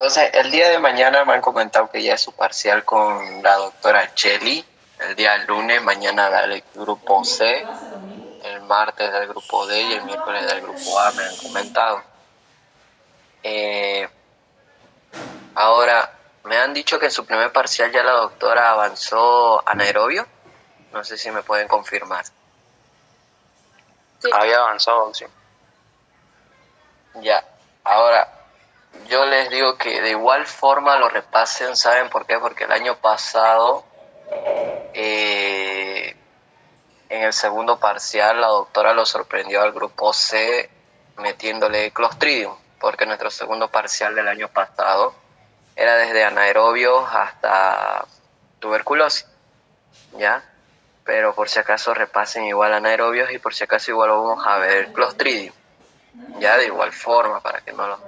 Entonces, el día de mañana me han comentado que ya es su parcial con la doctora Cheli. El día lunes, mañana del grupo C, el martes del grupo D y el miércoles del grupo A, me han comentado. Ahora, me han dicho que en su primer parcial ya la doctora avanzó anaerobio. No sé si me pueden confirmar. Sí. Había avanzado, sí. Ya, ahora, yo les digo que de igual forma lo repasen, ¿saben por qué? Porque el año pasado, en el segundo parcial, la doctora lo sorprendió al grupo C metiéndole Clostridium, porque nuestro segundo parcial del año pasado era desde anaerobios hasta tuberculosis, ¿ya? Pero por si acaso repasen igual anaerobios y por si acaso igual vamos a ver Clostridium, ya de igual forma, para que no los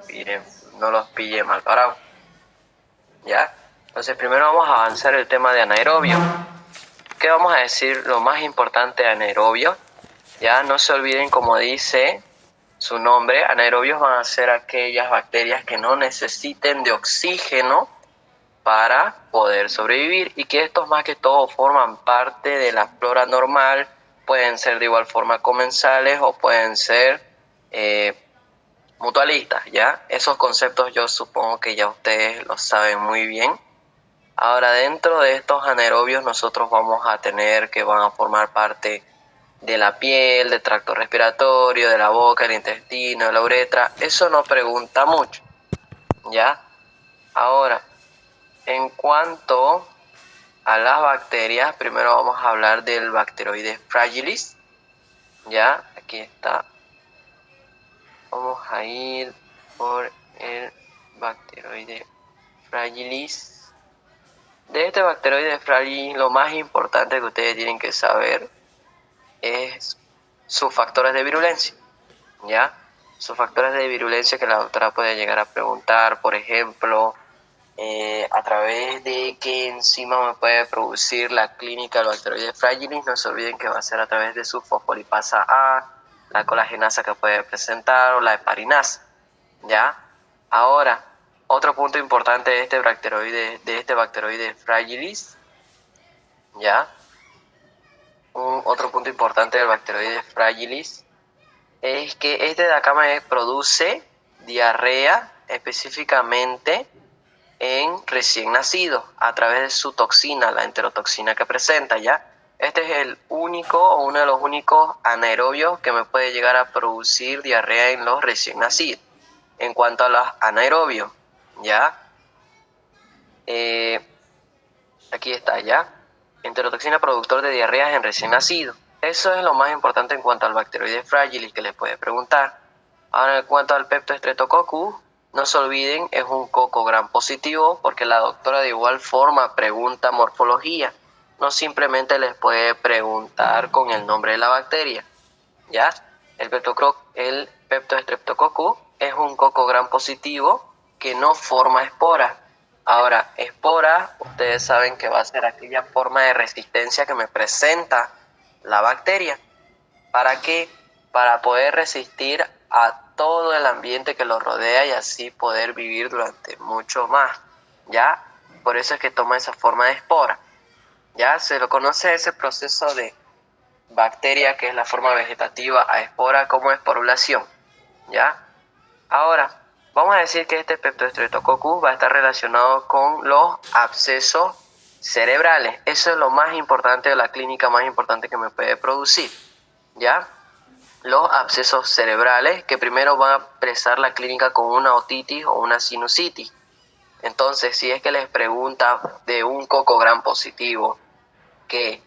pille mal parados, ¿ya? Entonces primero vamos a avanzar el tema de anaerobio. ¿Qué vamos a decir? Lo más importante de anaerobio, ya no se olviden, como dice su nombre, anaerobios van a ser aquellas bacterias que no necesiten de oxígeno para poder sobrevivir y que estos más que todo forman parte de la flora normal, pueden ser de igual forma comensales o pueden ser mutualistas, ¿ya? Esos conceptos yo supongo que ya ustedes los saben muy bien. Ahora, dentro de estos anaerobios nosotros vamos a tener que van a formar parte de la piel, del tracto respiratorio, de la boca, el intestino, de la uretra. Eso no pregunta mucho, ¿ya? Ahora, en cuanto a las bacterias, primero vamos a hablar del Bacteroides fragilis, ¿ya? Aquí está. Vamos a ir por el Bacteroides fragilis. De este Bacteroides fragilis, lo más importante que ustedes tienen que saber es sus factores de virulencia, ¿ya? Sus factores de virulencia que la doctora puede llegar a preguntar, por ejemplo, a través de qué enzima me puede producir la clínica del Bacteroides fragilis. No se olviden que va a ser a través de su fosfolipasa A, la colagenasa que puede presentar o la heparinasa, ¿ya? Ahora, otro punto importante de este Bacteroides fragilis, ¿ya? Otro punto importante del Bacteroides fragilis es que este de acá me produce diarrea específicamente en recién nacidos a través de su toxina, la enterotoxina que presenta, ¿ya? Este es el único o uno de los únicos anaerobios que me puede llegar a producir diarrea en los recién nacidos. En cuanto a los anaerobios, ¿ya? Aquí está, ¿ya? Enterotoxina productor de diarreas en recién nacidos. Eso es lo más importante en cuanto al Bacteroides fragilis que les puede preguntar. Ahora, en cuanto al Streptococcus, no se olviden, es un coco gram positivo porque la doctora de igual forma pregunta morfología. No simplemente les puede preguntar con el nombre de la bacteria, ¿ya? El Streptococcus es un coco gram positivo que no forma esporas. Ahora, esporas, ustedes saben que va a ser aquella forma de resistencia que me presenta la bacteria. ¿Para qué? Para poder resistir a todo el ambiente que lo rodea y así poder vivir durante mucho más, ¿ya? Por eso es que toma esa forma de espora. Ya se lo conoce ese proceso de bacteria, que es la forma vegetativa, a espora como esporulación, ¿ya? Ahora, vamos a decir que este Streptococcus va a estar relacionado con los abscesos cerebrales. Eso es lo más importante, la clínica más importante que me puede producir, ¿ya? Los abscesos cerebrales, que primero van a expresar la clínica con una otitis o una sinusitis. Entonces, si es que les pregunta de un coco gram positivo que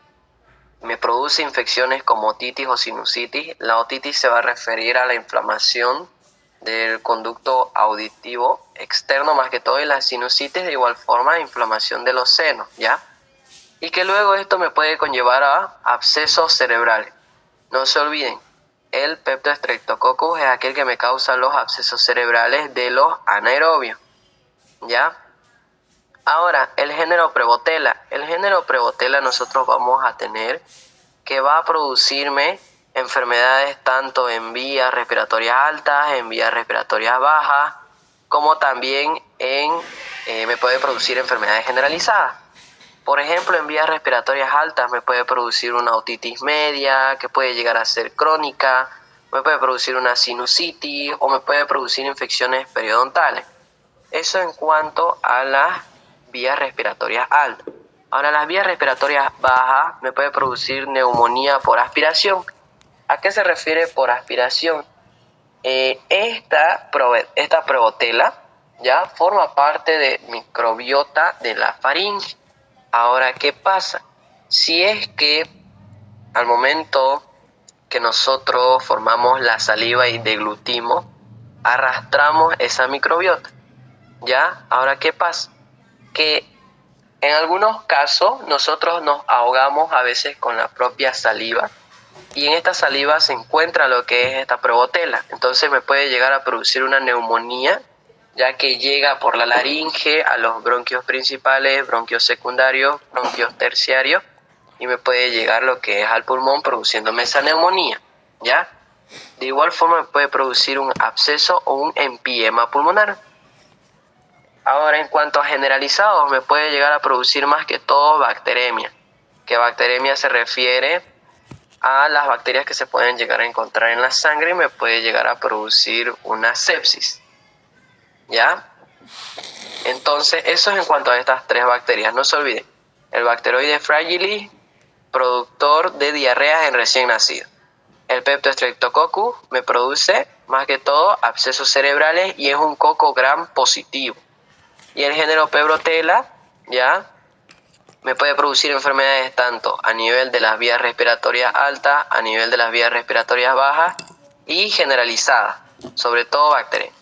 me produce infecciones como otitis o sinusitis, la otitis se va a referir a la inflamación del conducto auditivo externo más que todo, y la sinusitis de igual forma inflamación de los senos, ¿ya? Y que luego esto me puede conllevar a abscesos cerebrales. No se olviden, el Streptococcus es aquel que me causa los abscesos cerebrales de los anaerobios, ¿ya? Ahora, el género Prevotella. El género Prevotella nosotros vamos a tener que va a producirme enfermedades tanto en vías respiratorias altas, en vías respiratorias bajas, como también me puede producir enfermedades generalizadas. Por ejemplo, en vías respiratorias altas me puede producir una otitis media, que puede llegar a ser crónica, me puede producir una sinusitis o me puede producir infecciones periodontales. Eso en cuanto a las vías respiratorias altas. Ahora, las vías respiratorias bajas me puede producir neumonía por aspiración. ¿A qué se refiere por aspiración? Esta prevotela ya forma parte de microbiota de la faringe. Ahora, ¿qué pasa? Si es que al momento que nosotros formamos la saliva y deglutimos, arrastramos esa microbiota, ¿ya? Ahora, ¿qué pasa? Que en algunos casos nosotros nos ahogamos a veces con la propia saliva y en esta saliva se encuentra lo que es esta prevotela. Entonces me puede llegar a producir una neumonía, ya que llega por la laringe a los bronquios principales, bronquios secundarios, bronquios terciarios, y me puede llegar lo que es al pulmón produciéndome esa neumonía, ¿ya? De igual forma me puede producir un absceso o un empiema pulmonar. Ahora, en cuanto a generalizados, me puede llegar a producir más que todo bacteremia, que bacteremia se refiere a las bacterias que se pueden llegar a encontrar en la sangre y me puede llegar a producir una sepsis, ¿ya? Entonces, eso es en cuanto a estas tres bacterias. No se olviden, el Bacteroides fragilis, productor de diarreas en recién nacido. El Peptostreptococcus me produce, más que todo, abscesos cerebrales y es un coco gram positivo. Y el género Pebrotella, ¿ya?, me puede producir enfermedades tanto a nivel de las vías respiratorias altas, a nivel de las vías respiratorias bajas y generalizadas, sobre todo bacterias.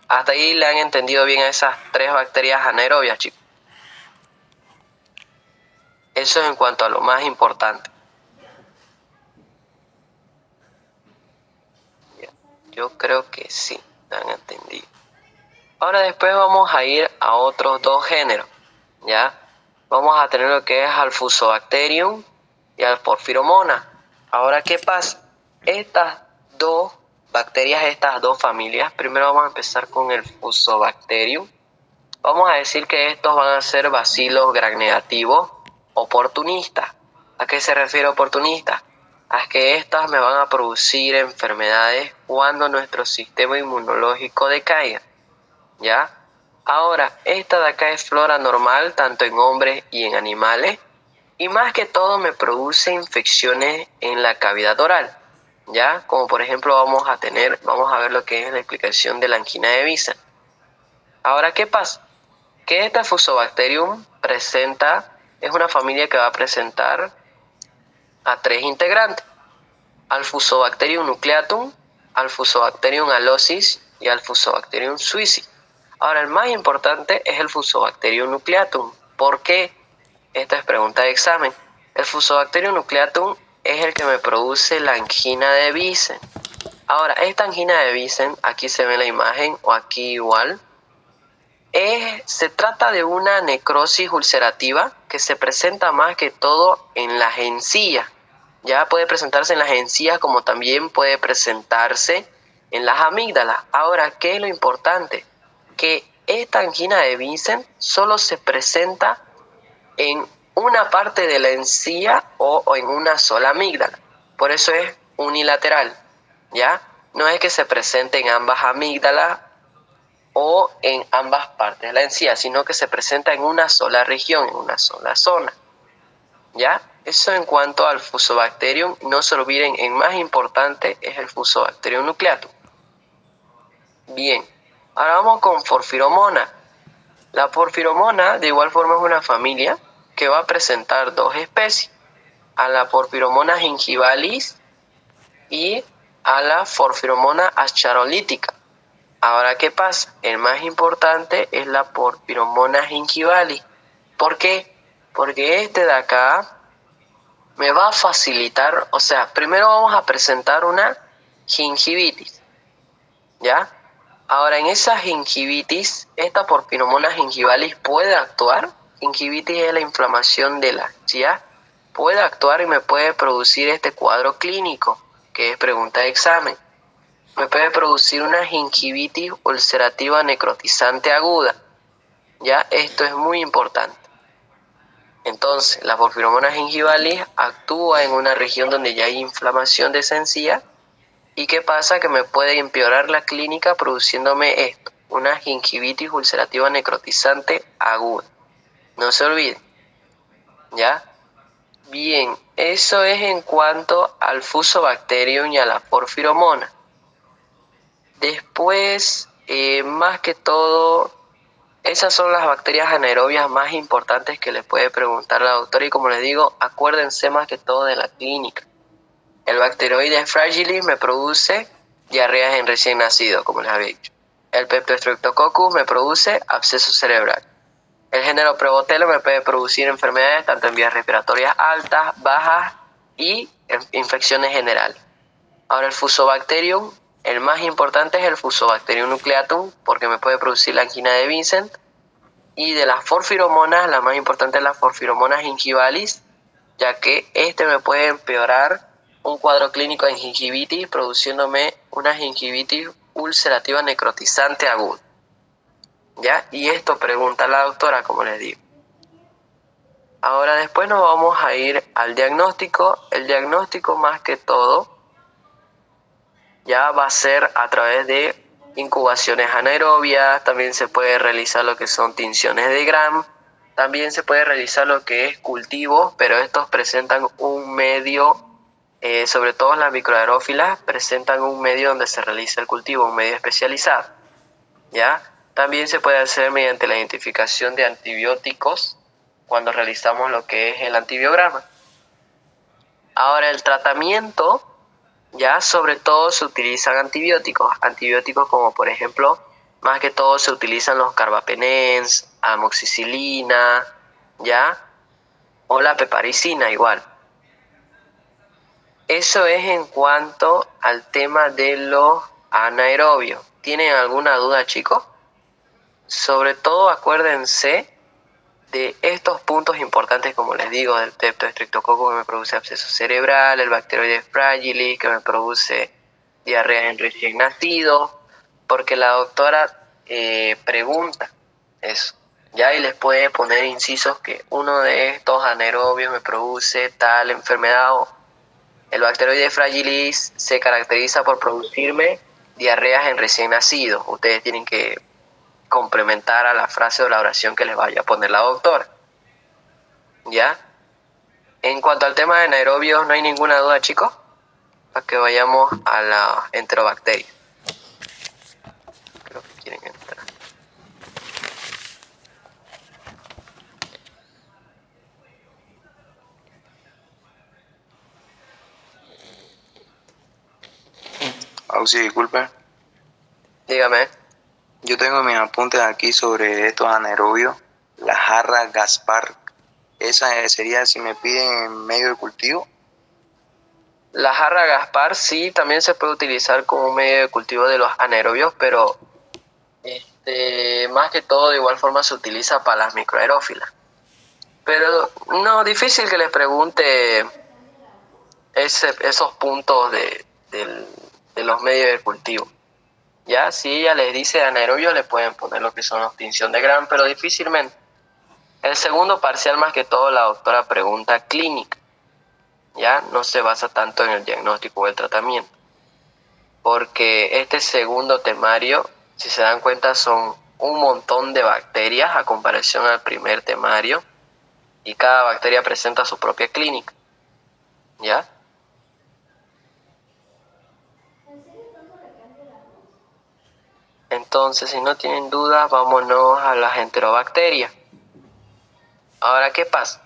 Hasta ahí le han entendido bien a esas tres bacterias anaerobias, chicos. Eso es en cuanto a lo más importante. Yo creo que sí, le han entendido. Ahora después vamos a ir a otros dos géneros, ¿ya? Vamos a tener lo que es al Fusobacterium y al Porphyromonas. Ahora, ¿qué pasa? Estas dos bacterias, estas dos familias, primero vamos a empezar con el Fusobacterium. Vamos a decir que estos van a ser bacilos gram negativos oportunistas. ¿A qué se refiere oportunistas? A que estas me van a producir enfermedades cuando nuestro sistema inmunológico decaiga, ¿ya? Ahora, esta de acá es flora normal, tanto en hombres y en animales, y más que todo me produce infecciones en la cavidad oral, ¿ya? Como por ejemplo vamos a ver lo que es la explicación de la angina de Bicen. Ahora, ¿qué pasa? Que esta Fusobacterium es una familia que va a presentar a tres integrantes: al Fusobacterium nucleatum, al Fusobacterium alosis y al Fusobacterium suici. Ahora, el más importante es el Fusobacterium nucleatum. ¿Por qué? Esta es pregunta de examen. El Fusobacterium nucleatum es el que me produce la angina de Bicen. Ahora, esta angina de Bicen, aquí se ve la imagen o aquí igual, se trata de una necrosis ulcerativa que se presenta más que todo en las encías. Ya puede presentarse en las encías como también puede presentarse en las amígdalas. Ahora, ¿qué es lo importante? Que esta angina de Bicen solo se presenta en una parte de la encía o en una sola amígdala. Por eso es unilateral, ¿ya? No es que se presente en ambas amígdalas o en ambas partes de la encía, sino que se presenta en una sola región, en una sola zona, ¿ya? Eso en cuanto al Fusobacterium. No se olviden, el más importante es el Fusobacterium nucleatum. Bien, ahora vamos con Porphyromonas. La Porphyromonas de igual forma es una familia que va a presentar dos especies: a la Porphyromonas gingivalis y a la Porphyromonas ascharolítica. Ahora, ¿qué pasa? El más importante es la Porphyromonas gingivalis. ¿Por qué? Porque este de acá me va a facilitar, o sea, primero vamos a presentar una gingivitis, ¿ya? Ahora, en esa gingivitis, esta Porphyromonas gingivalis puede actuar. Gingivitis es la inflamación de la ¿ya? Puede actuar y me puede producir este cuadro clínico, que es pregunta de examen. me puede producir una gingivitis ulcerativa necrotizante aguda. Ya, esto es muy importante. Entonces, la porfiromona gingivalis actúa en una región donde ya hay inflamación de esa encía. ¿Y qué pasa? Que me puede empeorar la clínica produciéndome esto, una gingivitis ulcerativa necrotizante aguda. No se olvide, ¿ya? Bien, eso es en cuanto al Fusobacterium y a la porfiromona. Después, más que todo, esas son las bacterias anaerobias más importantes que les puede preguntar la doctora. Y como les digo, acuérdense más que todo de la clínica. El Bacteroides fragilis me produce diarreas en recién nacido, como les había dicho. El Peptostreptococcus me produce absceso cerebral. El género Prevotella me puede producir enfermedades tanto en vías respiratorias altas, bajas y infecciones generales. Ahora el Fusobacterium, el más importante es el Fusobacterium nucleatum, porque me puede producir la angina de Vincent. Y de las porfiromonas, la más importante es la porfiromona gingivalis, ya que este me puede empeorar un cuadro clínico de gingivitis, produciéndome una gingivitis ulcerativa necrotizante aguda. ¿Ya? Y esto pregunta la doctora, como les digo. Ahora después nos vamos a ir al diagnóstico. El diagnóstico más que todo ya va a ser a través de incubaciones anaerobias, también se puede realizar lo que son tinciones de Gram, también se puede realizar lo que es cultivo, pero estos presentan un medio, sobre todo las microaerófilas, presentan un medio donde se realiza el cultivo, un medio especializado, ¿ya? También se puede hacer mediante la identificación de antibióticos cuando realizamos lo que es el antibiograma. Ahora el tratamiento, ya sobre todo se utilizan antibióticos como por ejemplo, más que todo se utilizan los carbapenens, amoxicilina, ya, o la peparicina igual. Eso es en cuanto al tema de los anaerobios. ¿Tienen alguna duda, chicos? Sobre todo acuérdense de estos puntos importantes, como les digo, del Streptococcus que me produce absceso cerebral, el Bacteroides fragilis que me produce diarrea en recién nacido, porque la doctora pregunta eso, ya, y les puede poner incisos que uno de estos anaerobios me produce tal enfermedad. El Bacteroides fragilis se caracteriza por producirme diarreas en recién nacido. Ustedes tienen que complementar a la frase o la oración que les vaya a poner la doctora. ¿Ya? En cuanto al tema de anaerobios, no hay ninguna duda, chicos, para que vayamos a la enterobacteria. Creo que quieren entrar. Sí, disculpe. Dígame. Yo tengo mis apuntes aquí sobre estos anaerobios. La jarra Gaspar, esa sería si me piden en medio de cultivo. La jarra Gaspar sí, también se puede utilizar como medio de cultivo de los anaerobios, pero más que todo de igual forma se utiliza para las microaerófilas. Pero no, difícil que les pregunte esos puntos de los medios de cultivo. Ya, si ella les dice anaerobio, le pueden poner lo que son los tinción de Gram, pero difícilmente. El segundo parcial, más que todo, la doctora pregunta clínica. Ya, no se basa tanto en el diagnóstico o el tratamiento. Porque este segundo temario, si se dan cuenta, son un montón de bacterias a comparación al primer temario. Y cada bacteria presenta su propia clínica. ¿Ya? Entonces, si no tienen dudas, vámonos a las enterobacterias. Ahora, ¿qué pasa?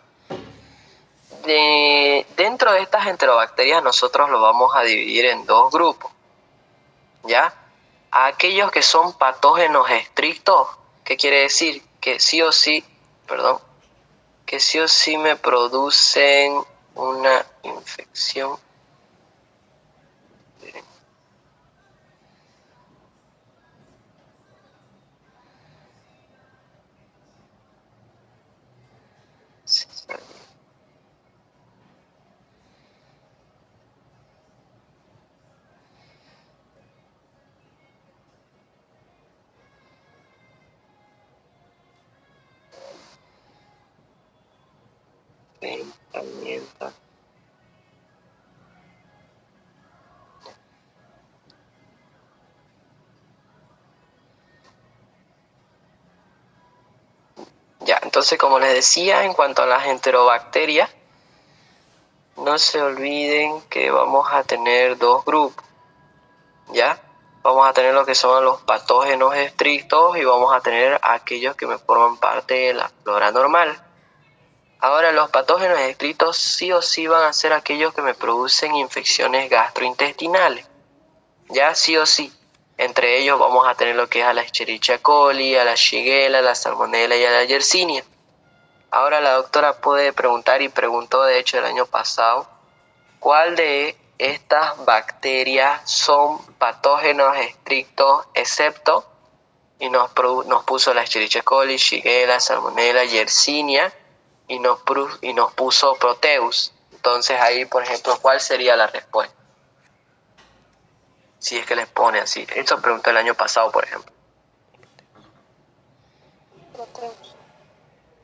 Dentro de estas enterobacterias nosotros lo vamos a dividir en dos grupos, ¿ya? A aquellos que son patógenos estrictos, ¿qué quiere decir? Que sí o sí, que sí o sí me producen una infección. fermentamiento. Ya, entonces como les decía, en cuanto a las enterobacterias, no se olviden que vamos a tener dos grupos, ¿ya? Vamos a tener lo que son los patógenos estrictos y vamos a tener aquellos que me forman parte de la flora normal. Ahora, los patógenos estrictos sí o sí van a ser aquellos que me producen infecciones gastrointestinales, ya sí o sí. Entre ellos vamos a tener lo que es a la Escherichia coli, a la Shigella, a la Salmonella y a la Yersinia. Ahora la doctora puede preguntar y preguntó de hecho el año pasado, ¿cuál de estas bacterias son patógenos estrictos excepto? Y nos puso la Escherichia coli, Shigella, Salmonella, Yersinia y nos puso Proteus. Entonces ahí, por ejemplo, ¿cuál sería la respuesta? Si es que les pone así. Esto preguntó el año pasado, por ejemplo. Proteus.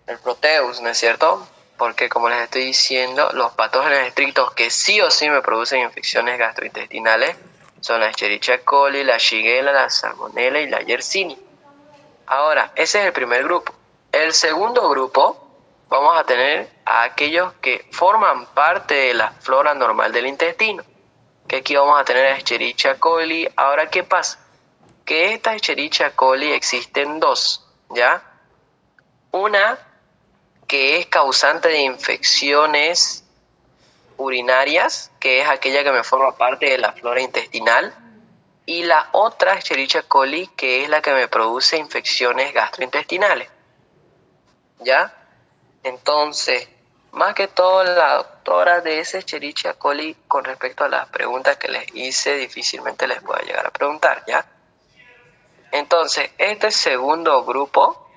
El Proteus, ¿no es cierto? Porque como les estoy diciendo, los patógenos estrictos que sí o sí me producen infecciones gastrointestinales son la Escherichia coli, la Shigella, la Salmonella y la Yersinia. Ahora, ese es el primer grupo. El segundo grupo, vamos a tener a aquellos que forman parte de la flora normal del intestino. Que aquí vamos a tener a Escherichia coli. Ahora, ¿qué pasa? Que esta Escherichia coli existen dos, ¿ya? Una que es causante de infecciones urinarias, que es aquella que me forma parte de la flora intestinal, y la otra Escherichia coli, que es la que me produce infecciones gastrointestinales, ¿ya? Entonces, más que todo la doctora de ese Escherichia coli, con respecto a las preguntas que les hice, difícilmente les pueda llegar a preguntar, ¿ya? Entonces, este segundo grupo,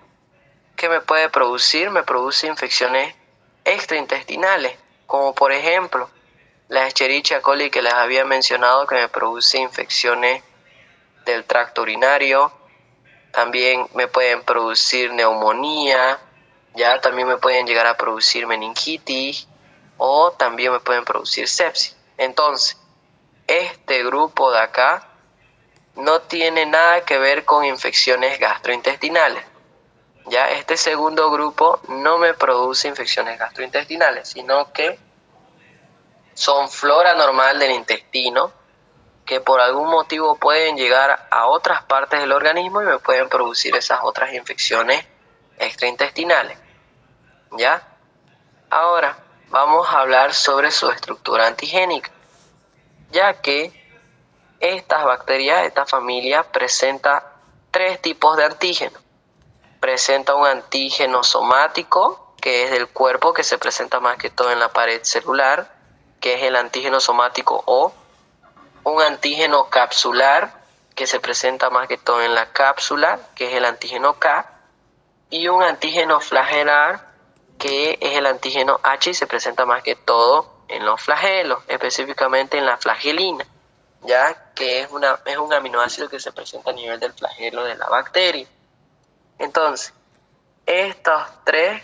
¿qué me puede producir? Me produce infecciones extraintestinales, como por ejemplo la Escherichia coli que les había mencionado, que me produce infecciones del tracto urinario. También me pueden producir neumonía, ya también me pueden llegar a producir meningitis o también me pueden producir sepsis. Entonces, este grupo de acá no tiene nada que ver con infecciones gastrointestinales. Ya este segundo grupo no me produce infecciones gastrointestinales, sino que son flora normal del intestino que por algún motivo pueden llegar a otras partes del organismo y me pueden producir esas otras infecciones extraintestinales. ¿Ya? Ahora vamos a hablar sobre su estructura antigénica, ya que estas bacterias, esta familia, presenta tres tipos de antígenos. Presenta un antígeno somático, que es del cuerpo, que se presenta más que todo en la pared celular, que es el antígeno somático O. Un antígeno capsular, que se presenta más que todo en la cápsula, que es el antígeno K. Y un antígeno flagelar, que es el antígeno H y se presenta más que todo en los flagelos, específicamente en la flagelina, ya que es un aminoácido que se presenta a nivel del flagelo de la bacteria. Entonces, estos tres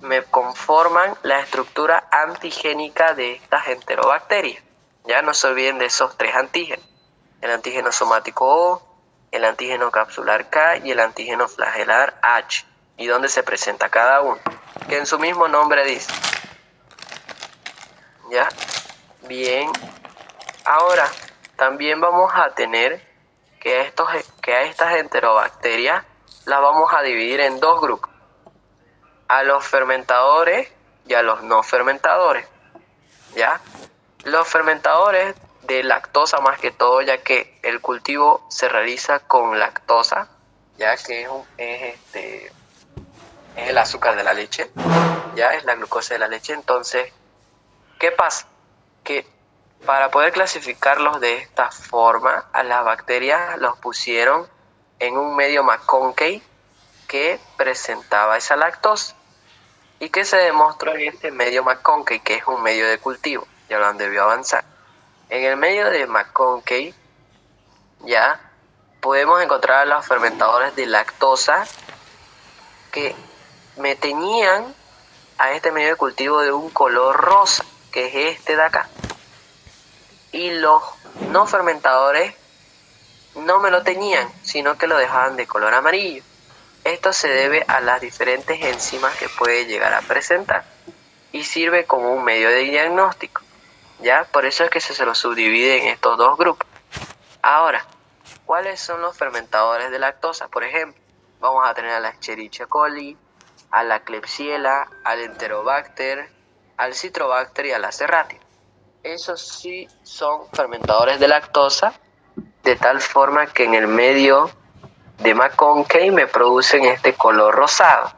me conforman la estructura antigénica de estas enterobacterias. Ya no se olviden de esos tres antígenos: el antígeno somático O, el antígeno capsular K y el antígeno flagelar H. ¿Y dónde se presenta cada uno? Que en su mismo nombre dice. ¿Ya? Bien. Ahora, también vamos a tener que a estas enterobacterias las vamos a dividir en dos grupos: a los fermentadores y a los no fermentadores. ¿Ya? Los fermentadores de lactosa más que todo, ya que el cultivo se realiza con lactosa, ya que es el azúcar de la leche, ya es la glucosa de la leche. Entonces, ¿qué pasa? Que para poder clasificarlos de esta forma, a las bacterias los pusieron en un medio McConkey que presentaba esa lactosa. ¿Y qué se demostró en este medio McConkey, que es un medio de cultivo? Ya lo han debido avanzar. En el medio de McConkey ya podemos encontrar a los fermentadores de lactosa que me tenían a este medio de cultivo de un color rosa, que es este de acá. Y los no fermentadores no me lo teñían, sino que lo dejaban de color amarillo. Esto se debe a las diferentes enzimas que puede llegar a presentar y sirve como un medio de diagnóstico, ¿ya? Por eso es que se lo subdivide en estos dos grupos. Ahora, ¿cuáles son los fermentadores de lactosa? Por ejemplo, vamos a tener a la Escherichia coli, a la Klebsiella, al Enterobacter, al Citrobacter y a la Serratia. Esos sí son fermentadores de lactosa, de tal forma que en el medio de McConkey me producen este color rosado,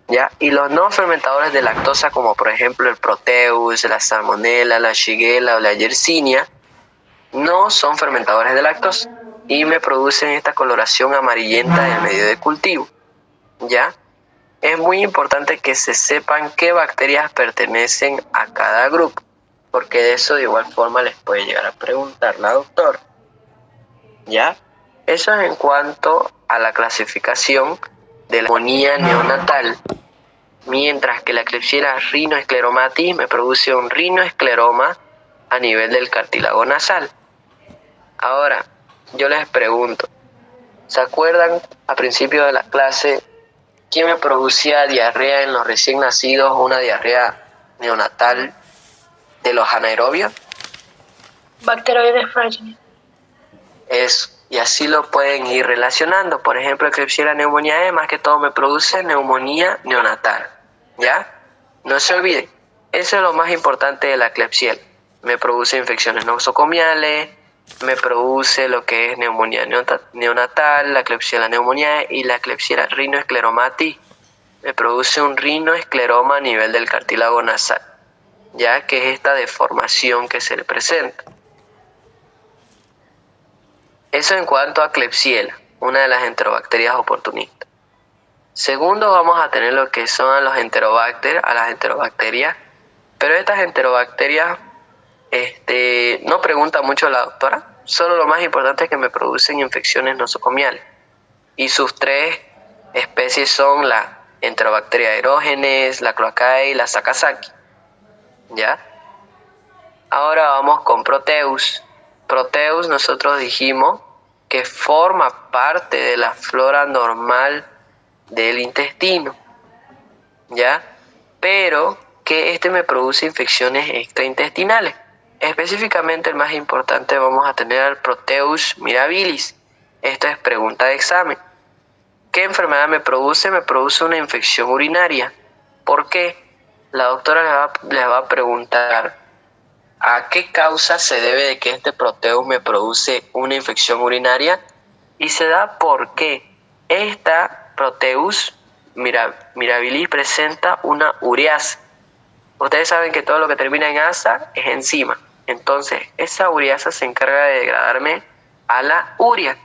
¿ya? Y los no fermentadores de lactosa, como por ejemplo el Proteus, la Salmonella, la Shigella o la Yersinia, no son fermentadores de lactosa y me producen esta coloración amarillenta en el medio de cultivo, ¿ya? Es muy importante que se sepan qué bacterias pertenecen a cada grupo, porque de eso de igual forma les puede llegar a preguntar la doctora, ¿ya? Eso es en cuanto a la clasificación de la neumonía neonatal, mientras que la Klebsiella rhinoescleromatis me produce un rinoescleroma a nivel del cartílago nasal. Ahora, yo les pregunto, ¿se acuerdan a principio de la clase quién me producía diarrea en los recién nacidos o una diarrea neonatal de los anaerobios? Bacteroides frágiles. Y así lo pueden ir relacionando. Por ejemplo, Klebsiella pneumoniae más que todo me produce neumonía neonatal, ¿ya? No se olviden, eso es lo más importante de la Klebsiella. Me produce infecciones nosocomiales, me produce lo que es neumonía neonatal, la Klebsiella pneumoniae y la Klebsiella rhinoescleromatis. Me produce un rinoescleroma a nivel del cartílago nasal, ya que es esta deformación que se le presenta. Eso en cuanto a Klebsiella, una de las enterobacterias oportunistas. Segundo, vamos a tener lo que son a las enterobacterias, pero estas enterobacterias no pregunta mucho la doctora, solo lo más importante es que me producen infecciones nosocomiales. Y sus tres especies son la Enterobacteria aerógenes, la Cloacae y la Sakazaki, ¿ya? Ahora vamos con Proteus. Proteus nosotros dijimos que forma parte de la flora normal del intestino, ¿ya? Pero que me produce infecciones extraintestinales. Específicamente el más importante vamos a tener al Proteus mirabilis. Esto es pregunta de examen. ¿Qué enfermedad me produce? Me produce una infección urinaria. ¿Por qué? La doctora les va a preguntar a qué causa se debe de que este Proteus me produce una infección urinaria y se da porque esta Proteus mirabilis presenta una ureasa. Ustedes saben que todo lo que termina en asa es enzima. Entonces, esa ureasa se encarga de degradarme a la urea.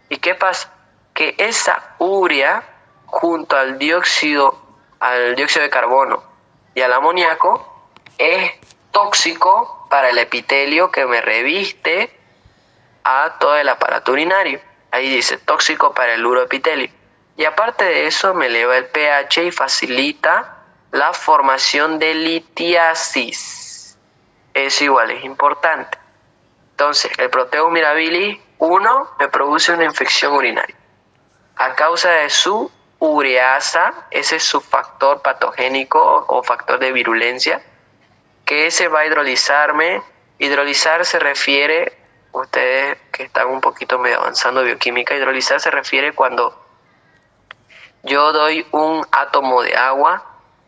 ¿Y qué pasa? Que esa urea, junto al dióxido de carbono y al amoníaco, es tóxico para el epitelio que me reviste a todo el aparato urinario. Ahí dice tóxico para el uroepitelio. Y aparte de eso me eleva el pH y facilita la formación de litiasis. Eso igual es importante. Entonces, el Proteus mirabilis 1 me produce una infección urinaria. A causa de su ureasa, ese es su factor patogénico o factor de virulencia, que ese va a hidrolizarme. Hidrolizar se refiere, ustedes que están un poquito medio avanzando bioquímica, hidrolizar se refiere cuando yo doy un átomo de agua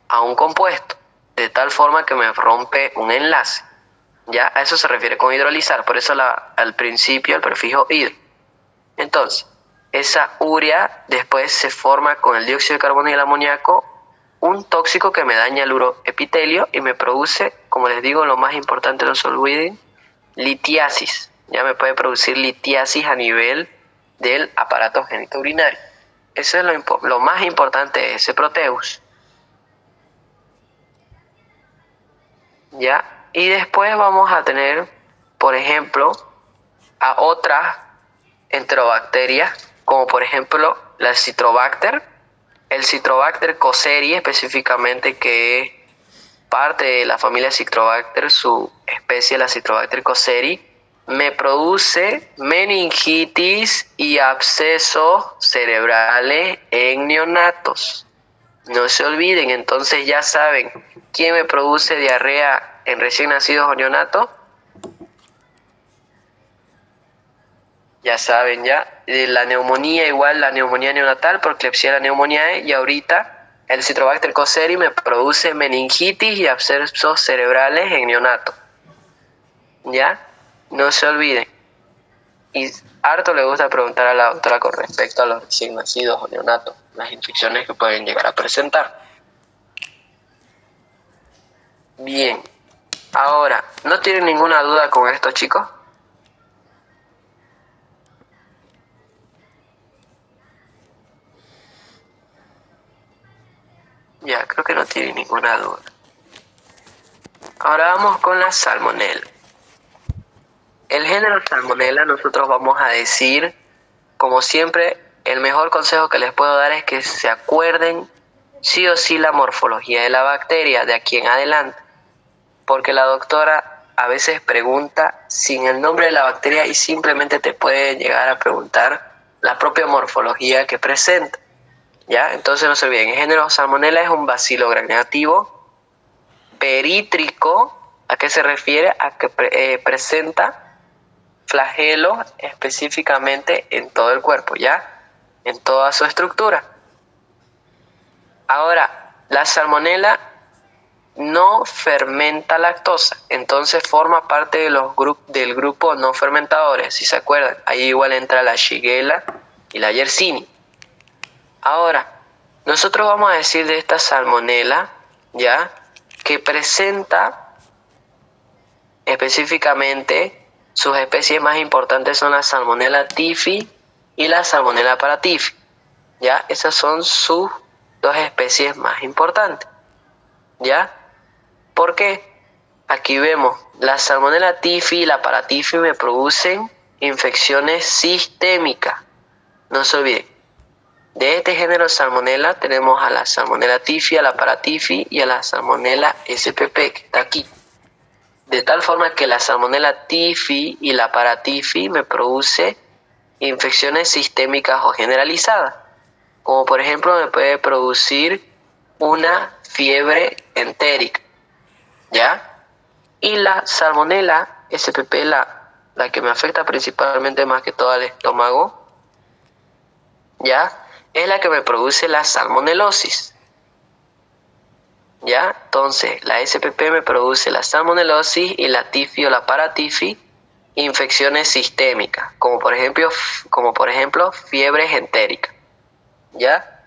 a un compuesto, de tal forma que me rompe un enlace. ¿Ya? A eso se refiere con hidrolizar, por eso al principio el prefijo hidro. Entonces, esa urea después se forma con el dióxido de carbono y el amoníaco, un tóxico que me daña el uroepitelio y me produce, como les digo, lo más importante, no se olviden, litiasis. Ya me puede producir litiasis a nivel del aparato genitourinario. Eso es lo más importante de ese Proteus. ¿Ya? Y después vamos a tener, por ejemplo, a otras enterobacterias, como por ejemplo la Citrobacter, el Citrobacter cocceri específicamente, que es parte de la familia Citrobacter, su especie, la Citrobacter cocceri, me produce meningitis y abscesos cerebrales en neonatos. No se olviden, entonces ya saben, ¿quién me produce diarrea en recién nacidos o neonatos? Ya saben, ya. La neumonía, igual la neumonía neonatal por Klebsiella pneumoniae, y ahorita el Citrobacter cocceri me produce meningitis y abscesos cerebrales en neonatos. ¿Ya? No se olviden. Y harto le gusta preguntar a la doctora con respecto a los recién nacidos o neonatos, las infecciones que pueden llegar a presentar. Bien. Ahora, ¿no tienen ninguna duda con esto, chicos? Ya, creo que no tienen ninguna duda. Ahora vamos con la salmonela. El género salmonela, nosotros vamos a decir, como siempre, el mejor consejo que les puedo dar es que se acuerden sí o sí la morfología de la bacteria de aquí en adelante, porque la doctora a veces pregunta sin el nombre de la bacteria y simplemente te puede llegar a preguntar la propia morfología que presenta. ¿Ya? Entonces no se olviden, el género salmonela es un bacilo gram negativo perítrico. ¿A qué se refiere? A que presenta flagelos específicamente en todo el cuerpo, ¿ya? En toda su estructura. Ahora, la salmonela no fermenta lactosa, entonces forma parte de del grupo no fermentadores, si se acuerdan. Ahí igual entra la Shigella y la Yersini. Ahora, nosotros vamos a decir de esta salmonela, ¿ya? Que presenta específicamente, sus especies más importantes son la Salmonella typhi y la Salmonella paratyphi, ¿ya? Esas son sus dos especies más importantes, ¿ya? ¿Por qué? Aquí vemos, la Salmonella typhi y la paratyphi me producen infecciones sistémicas. No se olviden. De este género Salmonella tenemos a la Salmonella typhi, a la paratyphi y a la Salmonella spp, que está aquí. De tal forma que la Salmonella typhi y la paratyphi me produce infecciones sistémicas o generalizadas, como por ejemplo me puede producir una fiebre entérica, ¿ya? Y la Salmonella spp, la que me afecta principalmente más que todo al estómago, ¿ya? Es la que me produce la salmonelosis. ¿Ya? Entonces, la SPP me produce la salmonelosis y la typhi o la paratyphi, infecciones sistémicas, como por ejemplo fiebres entéricas. ¿Ya?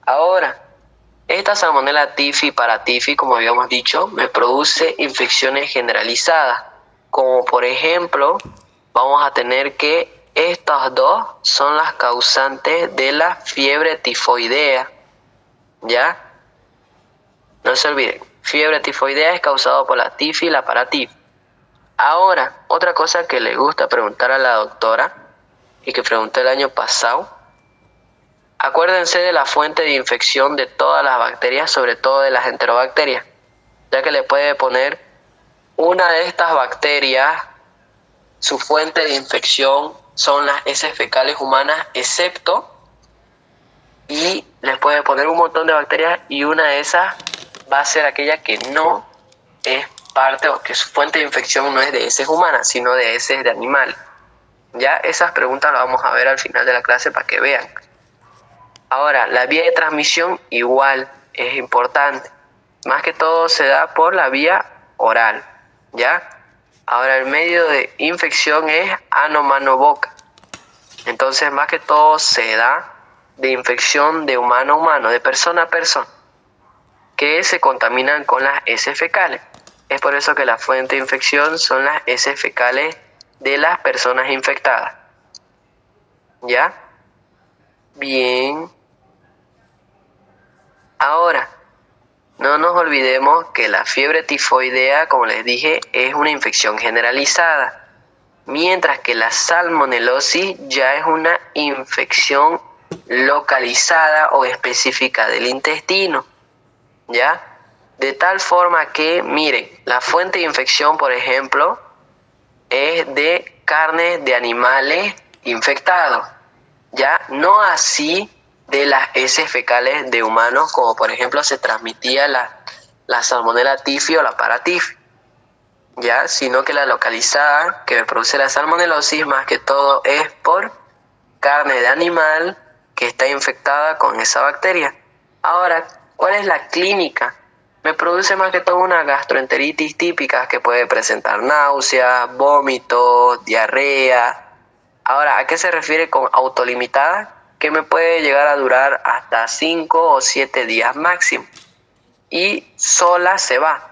Ahora, esta salmonella typhi y paratyphi, como habíamos dicho, me produce infecciones generalizadas, como por ejemplo, vamos a tener que estas dos son las causantes de la fiebre tifoidea. ¿Ya? No se olviden, fiebre tifoidea es causada por la typhi y la paratyphi. Ahora, otra cosa que le gusta preguntar a la doctora y que pregunté el año pasado, acuérdense de la fuente de infección de todas las bacterias, sobre todo de las enterobacterias, ya que le puede poner una de estas bacterias, su fuente de infección son las heces fecales humanas, excepto, y les puede poner un montón de bacterias y una de esas va a ser aquella que no es parte o que su fuente de infección no es de heces humanas, sino de heces de animales. Ya esas preguntas las vamos a ver al final de la clase para que vean. Ahora, la vía de transmisión igual es importante. Más que todo se da por la vía oral, ¿ya? Ahora, el medio de infección es ano, mano, boca. Entonces, más que todo se da de infección de humano a humano, de persona a persona, que se contaminan con las heces fecales. Es por eso que la fuente de infección son las heces fecales de las personas infectadas. ¿Ya? Bien. Ahora, no nos olvidemos que la fiebre tifoidea, como les dije, es una infección generalizada, mientras que la salmonelosis ya es una infección localizada o específica del intestino, ¿ya? De tal forma que, miren, la fuente de infección, por ejemplo, es de carne de animales infectados, ¿ya? No así de las heces fecales de humanos, como por ejemplo se transmitía la Salmonella Typhi o la Paratyphi, ¿ya? Sino que la localizada que produce la salmonelosis más que todo es por carne de animal que está infectada con esa bacteria. Ahora, ¿cuál es la clínica? Me produce más que todo una gastroenteritis típica que puede presentar náuseas, vómitos, diarrea. Ahora, ¿a qué se refiere con autolimitada? Que me puede llegar a durar hasta 5 o 7 días máximo y sola se va.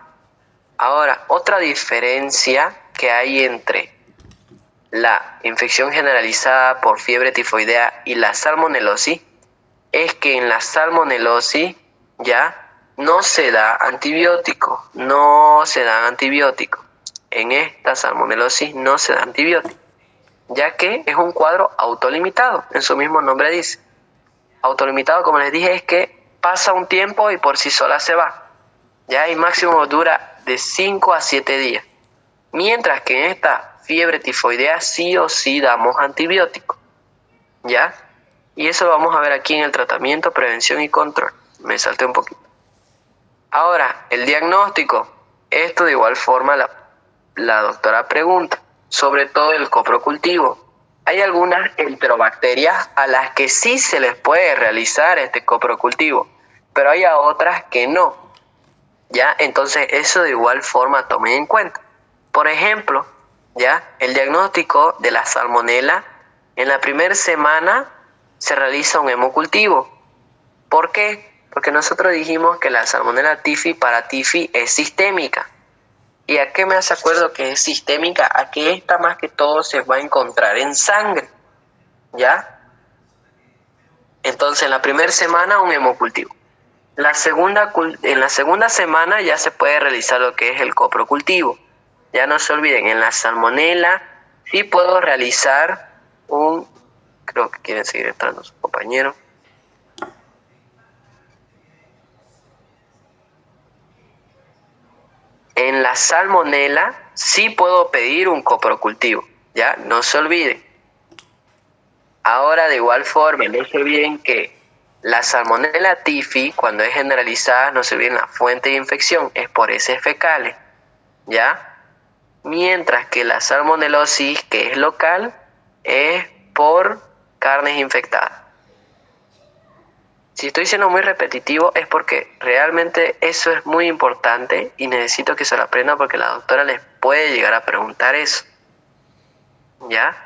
Ahora, otra diferencia que hay entre la infección generalizada por fiebre tifoidea y la salmonelosis es que en la salmonelosis ya no se da antibiótico, En esta salmonelosis no se da antibiótico, ya que es un cuadro autolimitado, en su mismo nombre dice. Autolimitado, como les dije, es que pasa un tiempo y por sí sola se va, ya, y máximo dura de 5 a 7 días. Mientras que en esta fiebre tifoidea sí o sí damos antibiótico, ¿ya? Y eso lo vamos a ver aquí en el tratamiento, prevención y control. Me salté un poquito. Ahora, el diagnóstico. Esto de igual forma la doctora pregunta, sobre todo el coprocultivo. Hay algunas enterobacterias a las que sí se les puede realizar este coprocultivo, pero hay a otras que no, ¿ya? Entonces eso de igual forma tomen en cuenta. Por ejemplo, ¿ya? El diagnóstico de la salmonela, en la primera semana se realiza un hemocultivo. ¿Por qué? Porque nosotros dijimos que la Salmonella Typhi Paratyphi es sistémica. ¿Y a qué me hace acuerdo que es sistémica? A que esta más que todo se va a encontrar en sangre, ¿ya? Entonces en la primera semana un hemocultivo. En la segunda semana ya se puede realizar lo que es el coprocultivo. Ya no se olviden, en la salmonela sí puedo realizar creo que quieren seguir entrando sus compañeros. En la salmonela sí puedo pedir un coprocultivo, ya, no se olviden. Ahora de igual forma, no se olviden que la Salmonella Typhi, cuando es generalizada, no se olviden la fuente de infección, es por heces fecales, ¿ya? Mientras que la salmonelosis, que es local, es por carnes infectadas. Si estoy siendo muy repetitivo es porque realmente eso es muy importante y necesito que se lo aprendan porque la doctora les puede llegar a preguntar eso, ¿ya?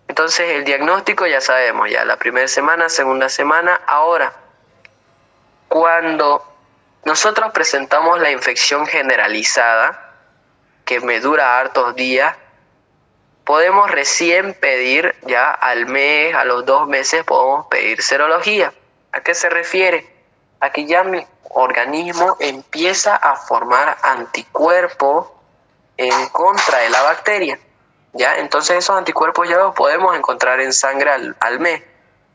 Entonces el diagnóstico ya sabemos, ya la primera semana, segunda semana. Ahora, cuando nosotros presentamos la infección generalizada, que me dura hartos días, podemos recién pedir, ya al mes, a los 2 meses, podemos pedir serología. ¿A qué se refiere? A que ya mi organismo empieza a formar anticuerpos en contra de la bacteria, ¿ya? Entonces esos anticuerpos ya los podemos encontrar en sangre al mes.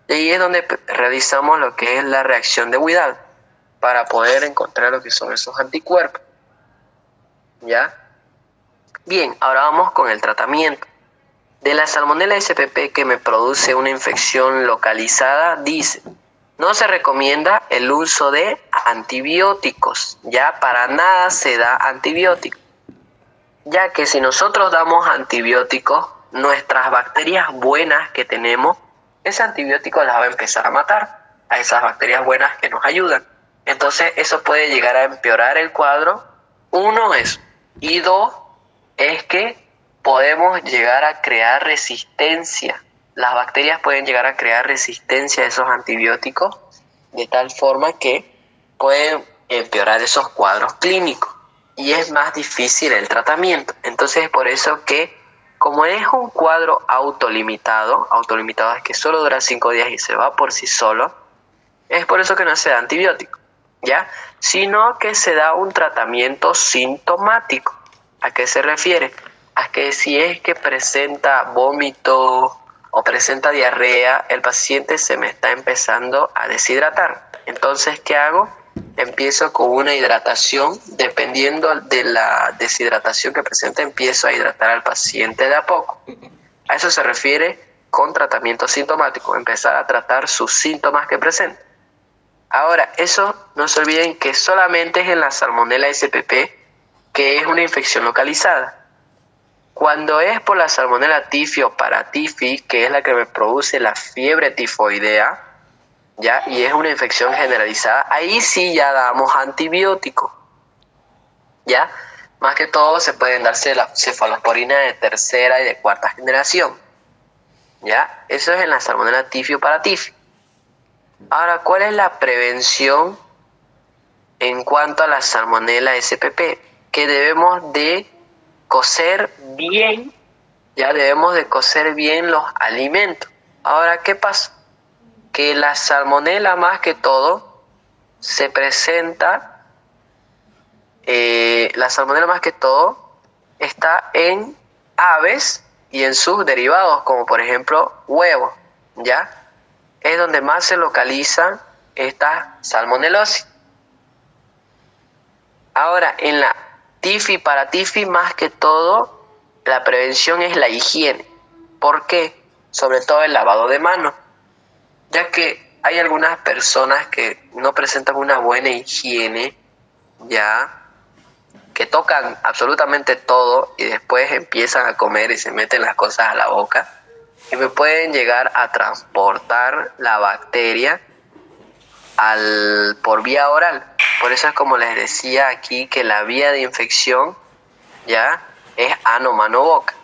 Y ahí es donde realizamos lo que es la reacción de Widal para poder encontrar lo que son esos anticuerpos, ¿ya? Bien, ahora vamos con el tratamiento. De la Salmonella SPP que me produce una infección localizada, dice, no se recomienda el uso de antibióticos, ya para nada se da antibiótico, ya que si nosotros damos antibióticos, nuestras bacterias buenas que tenemos, ese antibiótico las va a empezar a matar, a esas bacterias buenas que nos ayudan. Entonces eso puede llegar a empeorar el cuadro. Uno, eso. Y dos, es que podemos llegar a crear resistencia. Las bacterias pueden llegar a crear resistencia a esos antibióticos de tal forma que pueden empeorar esos cuadros clínicos y es más difícil el tratamiento. Entonces es por eso que, como es un cuadro autolimitado es que solo dura 5 días y se va por sí solo, es por eso que no se da antibiótico, ¿ya? Sino que se da un tratamiento sintomático. ¿A qué se refiere? A que si es que presenta vómito o presenta diarrea, el paciente se me está empezando a deshidratar. Entonces, ¿qué hago? Empiezo con una hidratación, dependiendo de la deshidratación que presenta, empiezo a hidratar al paciente de a poco. A eso se refiere con tratamiento sintomático, empezar a tratar sus síntomas que presenta. Ahora, eso no se olviden que solamente es en la Salmonella SPP, que es una infección localizada. Cuando es por la Salmonella tifi o paratifi, que es la que me produce la fiebre tifoidea, ¿ya? Y es una infección generalizada, ahí sí ya damos antibióticos, ¿ya? Más que todo se pueden darse la cefalosporina de tercera y de cuarta generación, ¿ya? Eso es en la Salmonella tifi o paratifi. Ahora, ¿cuál es la prevención en cuanto a la Salmonella SPP? Que debemos de cocer bien, ya debemos de cocer bien los alimentos. Ahora, ¿qué pasa? Que la salmonela más que todo se presenta, la salmonela más que todo está en aves y en sus derivados, como por ejemplo huevos, ¿ya? Es donde más se localizan estas salmonelosis. Ahora, en la tifi paratifi, más que todo, la prevención es la higiene. ¿Por qué? Sobre todo el lavado de manos, ya que hay algunas personas que no presentan una buena higiene, ya, que tocan absolutamente todo y después empiezan a comer y se meten las cosas a la boca y me pueden llegar a transportar la bacteria por vía oral. Por eso es como les decía aquí que la vía de infección, ya, es ano, mano, boca,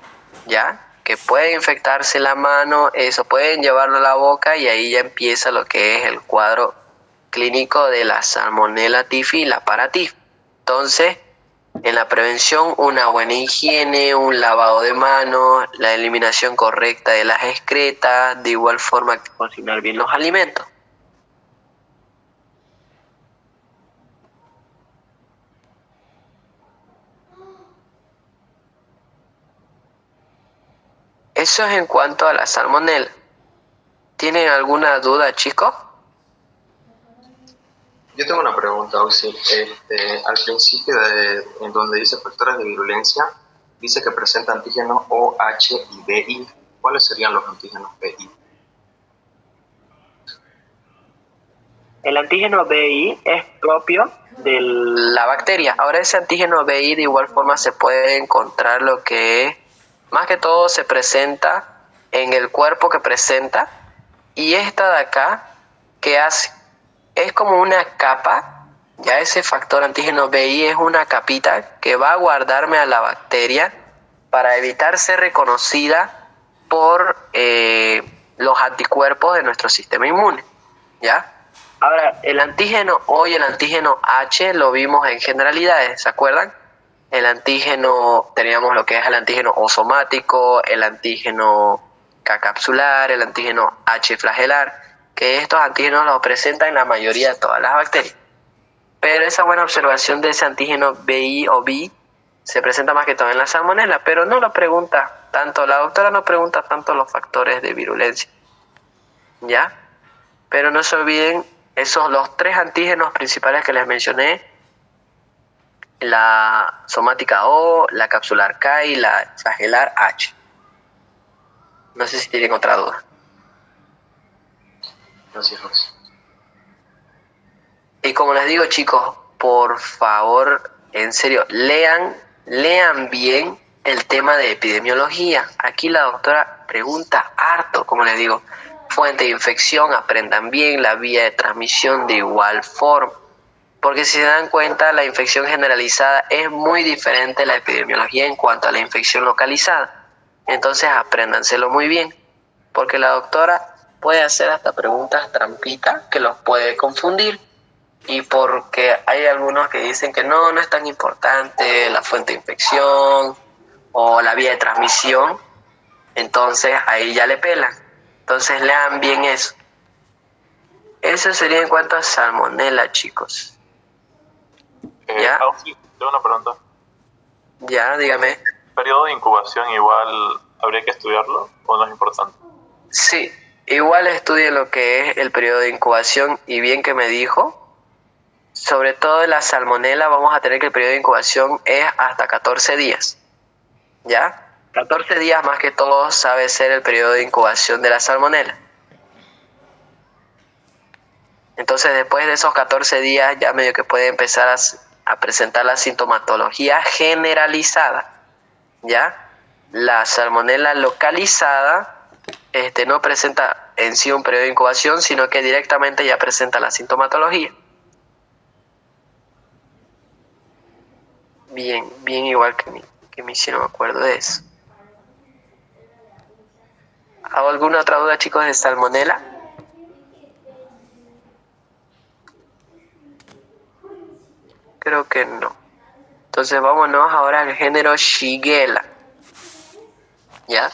ya, que puede infectarse la mano, eso pueden llevarlo a la boca y ahí ya empieza lo que es el cuadro clínico de la Salmonella tifi y la paratifi. Entonces, en la prevención, una buena higiene, un lavado de manos, la eliminación correcta de las excretas, de igual forma que cocinar bien los alimentos. Eso es en cuanto a la salmonella. ¿Tienen alguna duda, chicos? Yo tengo una pregunta, Oxy. Al principio, en donde dice factores de virulencia, dice que presenta antígenos OH y BI. ¿Cuáles serían los antígenos BI? El antígeno BI es propio de la bacteria. Ahora ese antígeno BI de igual forma se puede encontrar lo que es, más que todo se presenta en el cuerpo que presenta, y esta de acá que hace, es como una capa, ya ese factor antígeno BI es una capita que va a guardarme a la bacteria para evitar ser reconocida por los anticuerpos de nuestro sistema inmune, ¿ya? Ahora, el antígeno O y el antígeno H lo vimos en generalidades, ¿se acuerdan? El antígeno, teníamos lo que es el antígeno O somático, el antígeno K capsular, el antígeno H flagelar, que estos antígenos los presentan en la mayoría de todas las bacterias. Pero esa buena observación de ese antígeno BI o B se presenta más que todo en la salmonella, pero no lo pregunta tanto, la doctora no pregunta tanto los factores de virulencia, ¿ya? Pero no se olviden esos los tres antígenos principales que les mencioné, la somática O, la capsular K y la flagelar H. No sé si tienen otra duda. Gracias, Oxy. Y como les digo, chicos, por favor, en serio, lean bien el tema de epidemiología. Aquí la doctora pregunta harto, como les digo, fuente de infección, aprendan bien la vía de transmisión de igual forma. Porque si se dan cuenta, la infección generalizada es muy diferente a la epidemiología en cuanto a la infección localizada. Entonces, apréndanselo muy bien, porque la doctora puede hacer hasta preguntas trampitas que los puede confundir. Y porque hay algunos que dicen que no es tan importante la fuente de infección o la vía de transmisión, entonces ahí ya le pelan. Entonces lean bien eso. Eso sería en cuanto a salmonella, chicos. ¿Ya? Sí, tengo una pregunta. Ya, dígame. ¿El periodo de incubación igual habría que estudiarlo o no es importante? Sí, igual estudie lo que es el periodo de incubación y bien que me dijo, sobre todo en la salmonela vamos a tener que el periodo de incubación es hasta 14 días, ¿ya? 14 días más que todo sabe ser el periodo de incubación de la salmonela. Entonces después de esos 14 días ya medio que puede empezar a presentar la sintomatología generalizada, ¿ya? La salmonela localizada no presenta en sí un periodo de incubación, sino que directamente ya presenta la sintomatología. Bien igual que mi si no me acuerdo de eso. ¿Hago alguna otra duda, chicos, de salmonela? Creo que no. Entonces vámonos ahora al género Shigella. ¿Ya?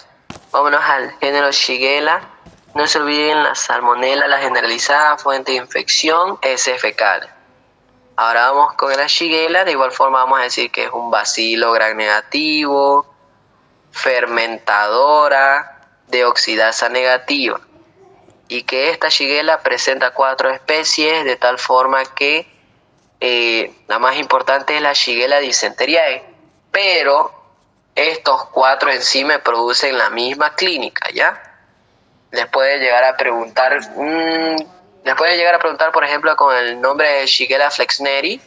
Vámonos al género Shigella. No se olviden la salmonela, la generalizada, fuente de infección, heces fecales. Ahora vamos con la Shigella. De igual forma vamos a decir que es un bacilo gram negativo, fermentadora de oxidasa negativa. Y que esta Shigella presenta 4 especies, de tal forma que la más importante es la Shigella dysenteriae, pero estos 4 en sí me producen la misma clínica, ¿ya? Les puede llegar a preguntar, por ejemplo, con el nombre de Shigella flexneri,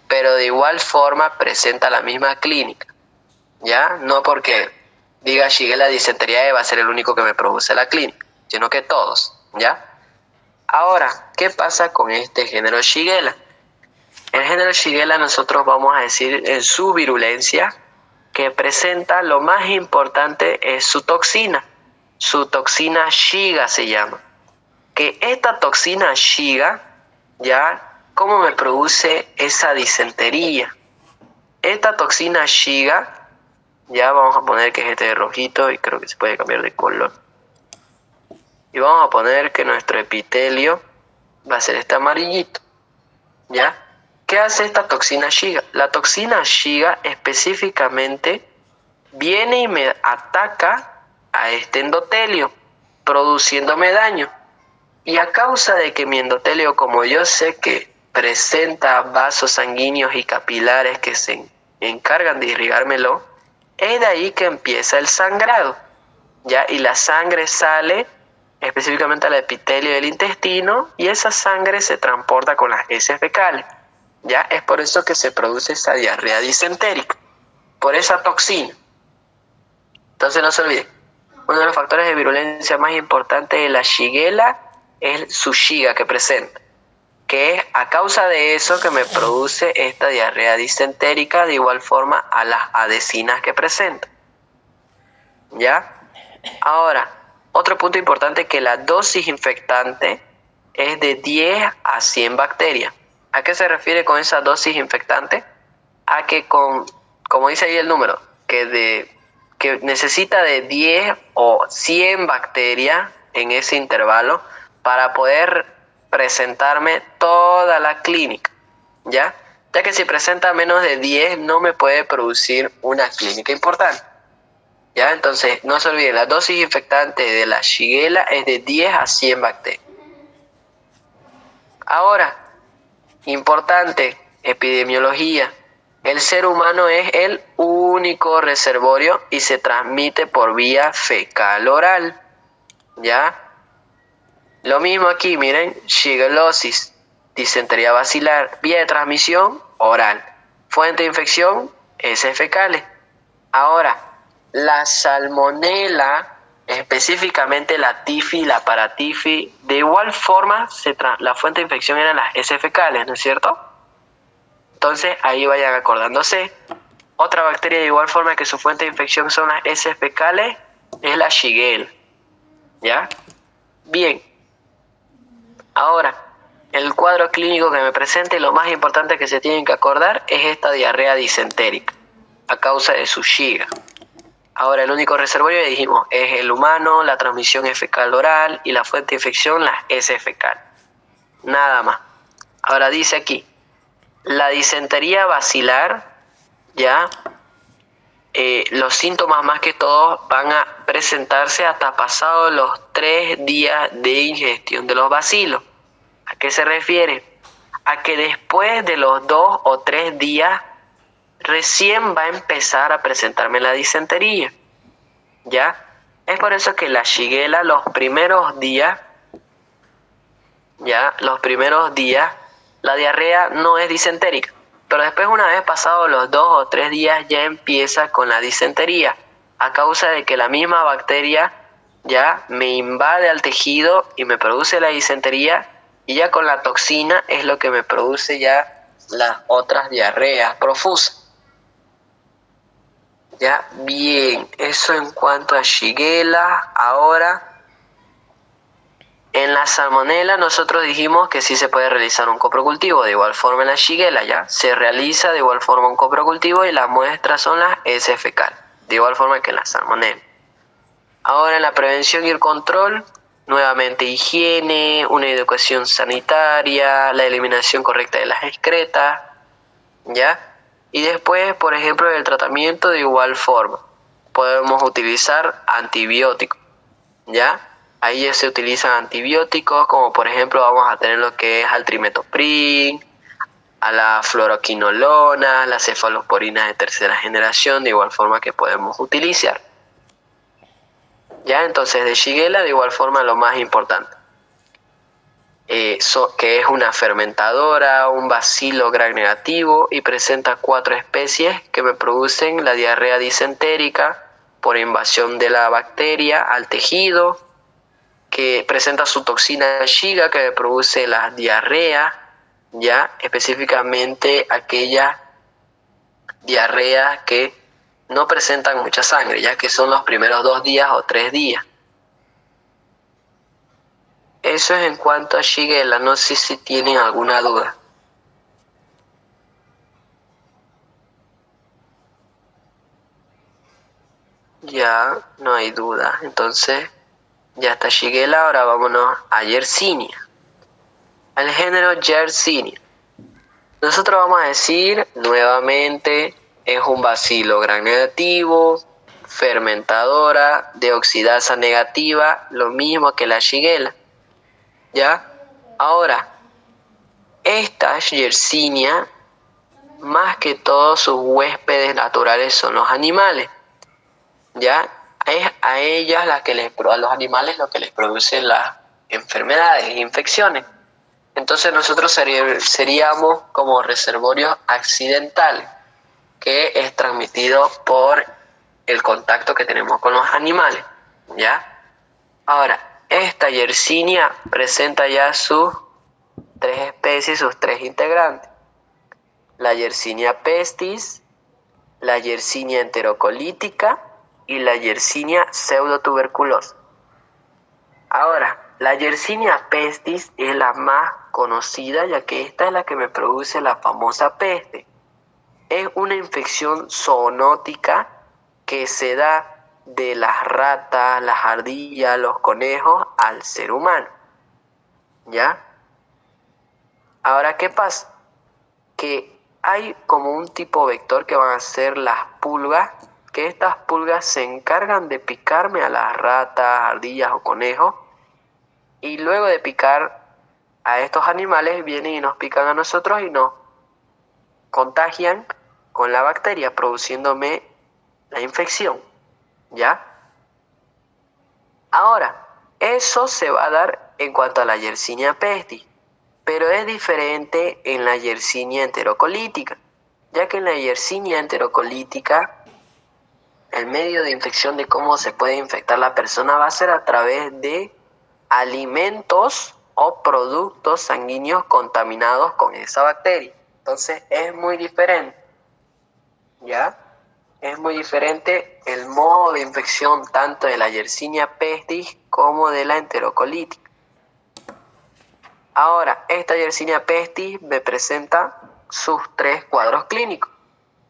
pero de igual forma presenta la misma clínica, ¿ya? No porque diga Shigella dysenteriae va a ser el único que me produce la clínica, sino que todos, ¿ya? Ahora, ¿qué pasa con este género Shigella? El género Shigella nosotros vamos a decir en su virulencia que presenta, lo más importante es su toxina Shiga se llama. Que esta toxina Shiga, ¿ya? ¿Cómo me produce esa disentería? Esta toxina Shiga, ya vamos a poner que es este de rojito y creo que se puede cambiar de color. Y vamos a poner que nuestro epitelio va a ser este amarillito, ¿ya? ¿Qué hace esta toxina Shiga? La toxina Shiga específicamente viene y me ataca a este endotelio, produciéndome daño. Y a causa de que mi endotelio, como yo sé que presenta vasos sanguíneos y capilares que se encargan de irrigármelo, es de ahí que empieza el sangrado, ¿ya? Y la sangre sale específicamente al epitelio del intestino y esa sangre se transporta con las heces fecales. ¿Ya? Es por eso que se produce esa diarrea disentérica, por esa toxina. Entonces no se olviden, uno de los factores de virulencia más importantes de la Shigella es su Shiga que presenta, que es a causa de eso que me produce esta diarrea disentérica, de igual forma a las adhesinas que presenta. ¿Ya? Ahora, otro punto importante es que la dosis infectante es de 10 a 100 bacterias. ¿A qué se refiere con esa dosis infectante? A que como dice ahí el número, que necesita de 10 o 100 bacterias en ese intervalo para poder presentarme toda la clínica, ¿ya? Ya que si presenta menos de 10 no me puede producir una clínica importante, ¿ya? Entonces, no se olviden, la dosis infectante de la Shigella es de 10 a 100 bacterias. Ahora, importante, epidemiología. El ser humano es el único reservorio y se transmite por vía fecal oral. ¿Ya? Lo mismo aquí, miren, shigellosis, disentería basilar, vía de transmisión oral. Fuente de infección, heces fecales. Ahora, la salmonela, específicamente la tifi y la paratifi, de igual forma la fuente de infección eran las heces fecales, ¿no es cierto? Entonces ahí vayan acordándose. Otra bacteria de igual forma que su fuente de infección son las heces fecales es la Shigella. ¿Ya? Bien. Ahora, el cuadro clínico que me presente, lo más importante que se tienen que acordar es esta diarrea disentérica a causa de su Shiga. Ahora, el único reservorio, ya dijimos, es el humano, la transmisión es fecal oral y la fuente de infección, las heces fecales. Nada más. Ahora dice aquí, la disentería basilar, ¿ya? los síntomas más que todo van a presentarse hasta pasados los 3 días de ingestión de los bacilos. ¿A qué se refiere? A que después de los 2 o 3 días recién va a empezar a presentarme la disentería. ¿Ya? Es por eso que la Shigella los primeros días, la diarrea no es disentérica. Pero después, una vez pasados los 2 o 3 días, ya empieza con la disentería, a causa de que la misma bacteria ya me invade al tejido y me produce la disentería, y ya con la toxina es lo que me produce ya las otras diarreas profusas. Ya, bien, eso en cuanto a Shigella. Ahora, en la Salmonella nosotros dijimos que sí se puede realizar un coprocultivo. De igual forma en la Shigella ya se realiza de igual forma un coprocultivo y las muestras son las heces fecales, de igual forma que en la Salmonella. Ahora en la prevención y el control, nuevamente higiene, una educación sanitaria, la eliminación correcta de las excretas, ¿ya? Y después, por ejemplo, el tratamiento de igual forma. Podemos utilizar antibióticos, ¿ya? Ahí ya se utilizan antibióticos, como por ejemplo vamos a tener lo que es al trimethoprim, a la fluoroquinolona, las cefalosporinas de tercera generación, de igual forma que podemos utilizar. ¿Ya? Entonces, de Shigella, de igual forma, lo más importante, que es una fermentadora, un bacilo gram negativo y presenta 4 especies que me producen la diarrea disentérica por invasión de la bacteria al tejido, que presenta su toxina Shiga que me produce la diarrea, ya específicamente aquellas diarreas que no presentan mucha sangre, ya que son los primeros 2 días o 3 días. Eso es en cuanto a Shigella, no sé si tienen alguna duda. Ya, no hay duda. Entonces, ya está Shigella, ahora vámonos a Yersinia. Al género Yersinia. Nosotros vamos a decir nuevamente, es un bacilo gram negativo, fermentadora, de oxidasa negativa, lo mismo que la Shigella. ¿Ya? Ahora, esta Yersinia, más que todos sus huéspedes naturales son los animales. ¿Ya? Es a ellas a los animales lo que les producen las enfermedades e infecciones. Entonces nosotros seríamos como reservorios accidentales, que es transmitido por el contacto que tenemos con los animales, ¿ya? Ahora, esta Yersinia presenta ya sus 3 especies, sus 3 integrantes. La Yersinia pestis, la Yersinia enterocolítica y la Yersinia pseudotuberculosa. Ahora, la Yersinia pestis es la más conocida, ya que esta es la que me produce la famosa peste. Es una infección zoonótica que se da de las ratas, las ardillas, los conejos al ser humano. ¿Ya? Ahora, ¿qué pasa? Que hay como un tipo vector que van a ser las pulgas, que estas pulgas se encargan de picarme a las ratas, ardillas o conejos, y luego de picar a estos animales vienen y nos pican a nosotros y nos contagian con la bacteria, produciéndome la infección, ¿ya? Ahora, eso se va a dar en cuanto a la Yersinia pestis, pero es diferente en la Yersinia enterocolítica, ya que en la Yersinia enterocolítica el medio de infección de cómo se puede infectar la persona va a ser a través de alimentos o productos sanguíneos contaminados con esa bacteria. Entonces es muy diferente, ¿ya? Es muy diferente el modo de infección tanto de la Yersinia pestis como de la enterocolitis. Ahora, esta Yersinia pestis me presenta sus 3 cuadros clínicos.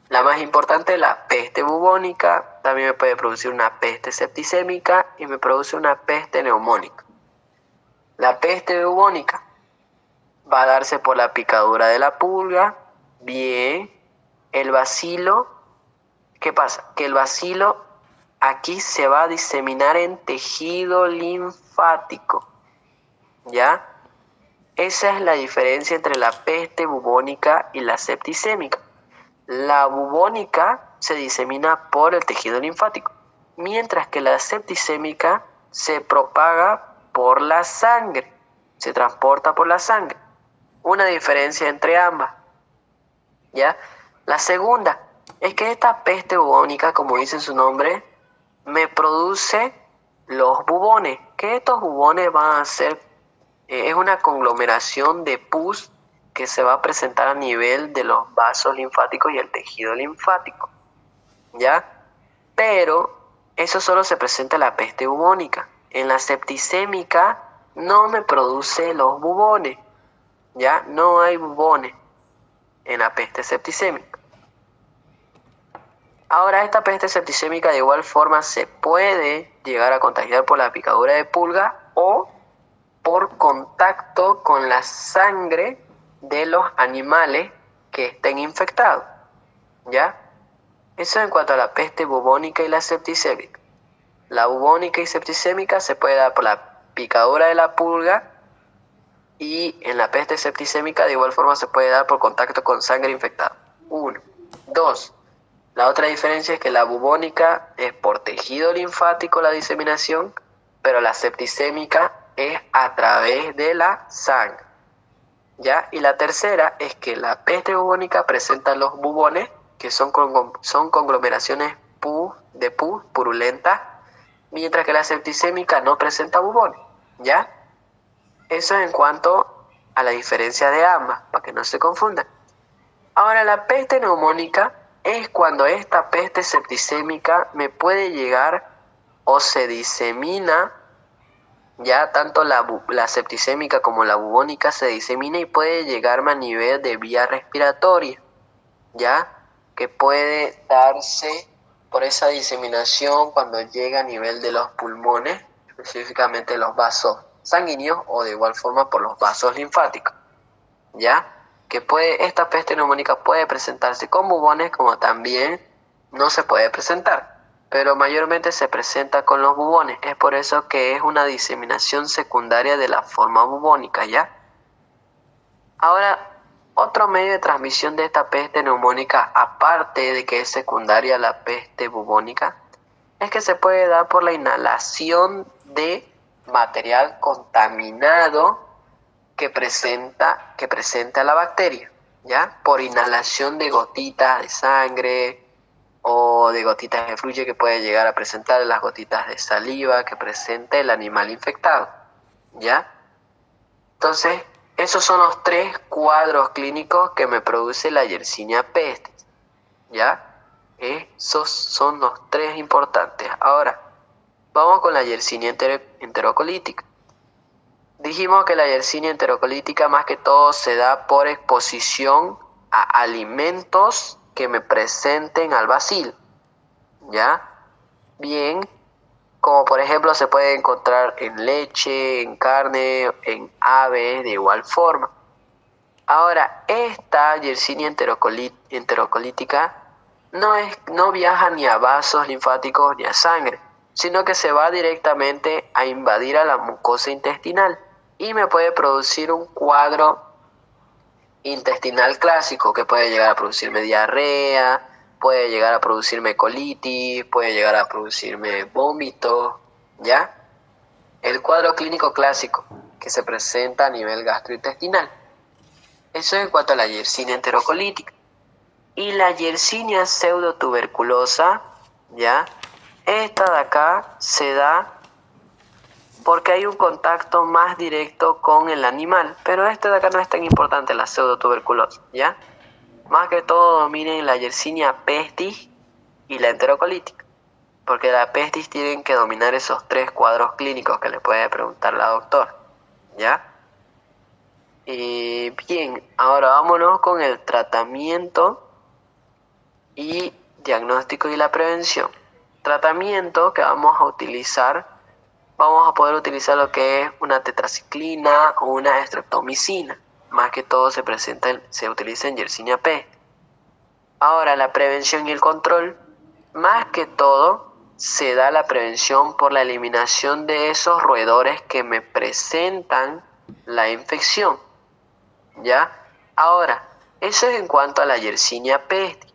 La más importante es la peste bubónica, también me puede producir una peste septicémica y me produce una peste neumónica. La peste bubónica va a darse por la picadura de la pulga, bien, el bacilo ¿Qué pasa? Que el bacilo aquí se va a diseminar en tejido linfático, ¿ya? Esa es la diferencia entre la peste bubónica y la septicémica. La bubónica se disemina por el tejido linfático, mientras que la septicémica se propaga por la sangre, se transporta por la sangre. Una diferencia entre ambas, ¿ya? La segunda es que esta peste bubónica, como dice su nombre, me produce los bubones, que estos bubones van a ser, es una conglomeración de pus que se va a presentar a nivel de los vasos linfáticos y el tejido linfático, ¿ya? Pero eso solo se presenta en la peste bubónica. En la septicémica no me produce los bubones, ¿ya? No hay bubones en la peste septicémica. Ahora, esta peste septicémica de igual forma se puede llegar a contagiar por la picadura de pulga o por contacto con la sangre de los animales que estén infectados, ¿ya? Eso en cuanto a la peste bubónica y la septicémica. La bubónica y septicémica se puede dar por la picadura de la pulga y en la peste septicémica de igual forma se puede dar por contacto con sangre infectada. 1. 2. La otra diferencia es que la bubónica es por tejido linfático la diseminación, pero la septicémica es a través de la sangre, ¿ya? Y la tercera es que la peste bubónica presenta los bubones, que son conglomeraciones de pus purulentas, mientras que la septicémica no presenta bubones, ¿ya? Eso en cuanto a la diferencia de ambas, para que no se confundan. Ahora, la peste neumónica es cuando esta peste septicémica me puede llegar o se disemina, ya tanto la septicémica como la bubónica se disemina y puede llegarme a nivel de vía respiratoria, ya que puede darse por esa diseminación cuando llega a nivel de los pulmones, específicamente los vasos sanguíneos o de igual forma por los vasos linfáticos, ya que esta peste neumónica puede presentarse con bubones como también no se puede presentar, pero mayormente se presenta con los bubones. Es por eso que es una diseminación secundaria de la forma bubónica, ¿ya? Ahora, otro medio de transmisión de esta peste neumónica, aparte de que es secundaria a la peste bubónica, es que se puede dar por la inhalación de material contaminado que presenta la bacteria, ¿ya? Por inhalación de gotitas de sangre o de gotitas de fluye que puede llegar a presentar las gotitas de saliva que presenta el animal infectado, ¿ya? Entonces, esos son los 3 cuadros clínicos que me produce la Yersinia pestis, ¿ya? Esos son los 3 importantes. Ahora, vamos con la Yersinia enterocolítica. Dijimos que la Yersinia enterocolítica más que todo se da por exposición a alimentos que me presenten al bacilo, ¿ya? Bien, como por ejemplo se puede encontrar en leche, en carne, en aves, de igual forma. Ahora, esta Yersinia enterocolítica no viaja ni a vasos linfáticos ni a sangre, sino que se va directamente a invadir a la mucosa intestinal y me puede producir un cuadro intestinal clásico que puede llegar a producirme diarrea, puede llegar a producirme colitis, puede llegar a producirme vómitos, ¿ya? El cuadro clínico clásico que se presenta a nivel gastrointestinal. Eso en cuanto a la Yersinia enterocolítica. Y la Yersinia pseudotuberculosa, ¿ya? Esta de acá se da porque hay un contacto más directo con el animal, pero este de acá no es tan importante, la pseudotuberculosis, ¿ya? Más que todo dominen la Yersinia pestis y la enterocolítica, porque la pestis tienen que dominar esos 3 cuadros clínicos que le puede preguntar la doctora, ¿ya? Bien, ahora vámonos con el tratamiento y diagnóstico y la prevención. Tratamiento que vamos a poder utilizar lo que es una tetraciclina o una estreptomicina. Más que todo se utiliza en Yersinia pestis. Ahora, la prevención y el control más que todo se da la prevención por la eliminación de esos roedores que me presentan la infección, ¿ya? Ahora, eso es en cuanto a la Yersinia pestis.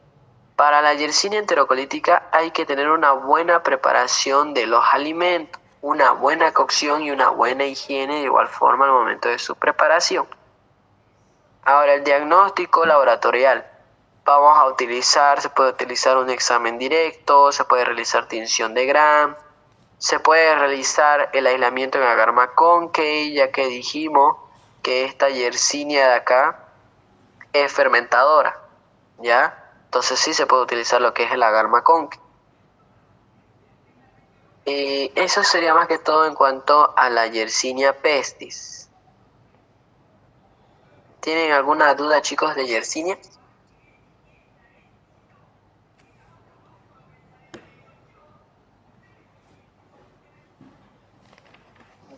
Para la Yersinia enterocolítica hay que tener una buena preparación de los alimentos, una buena cocción y una buena higiene de igual forma al momento de su preparación. Ahora, el diagnóstico laboratorial. Se puede utilizar un examen directo, se puede realizar tinción de Gram, se puede realizar el aislamiento en agar McConkey, ya que dijimos que esta Yersinia de acá es fermentadora, ¿ya? Entonces sí se puede utilizar lo que es el agar McConkey. Eso sería más que todo en cuanto a la Yersinia pestis. ¿Tienen alguna duda, chicos, de Yersinia?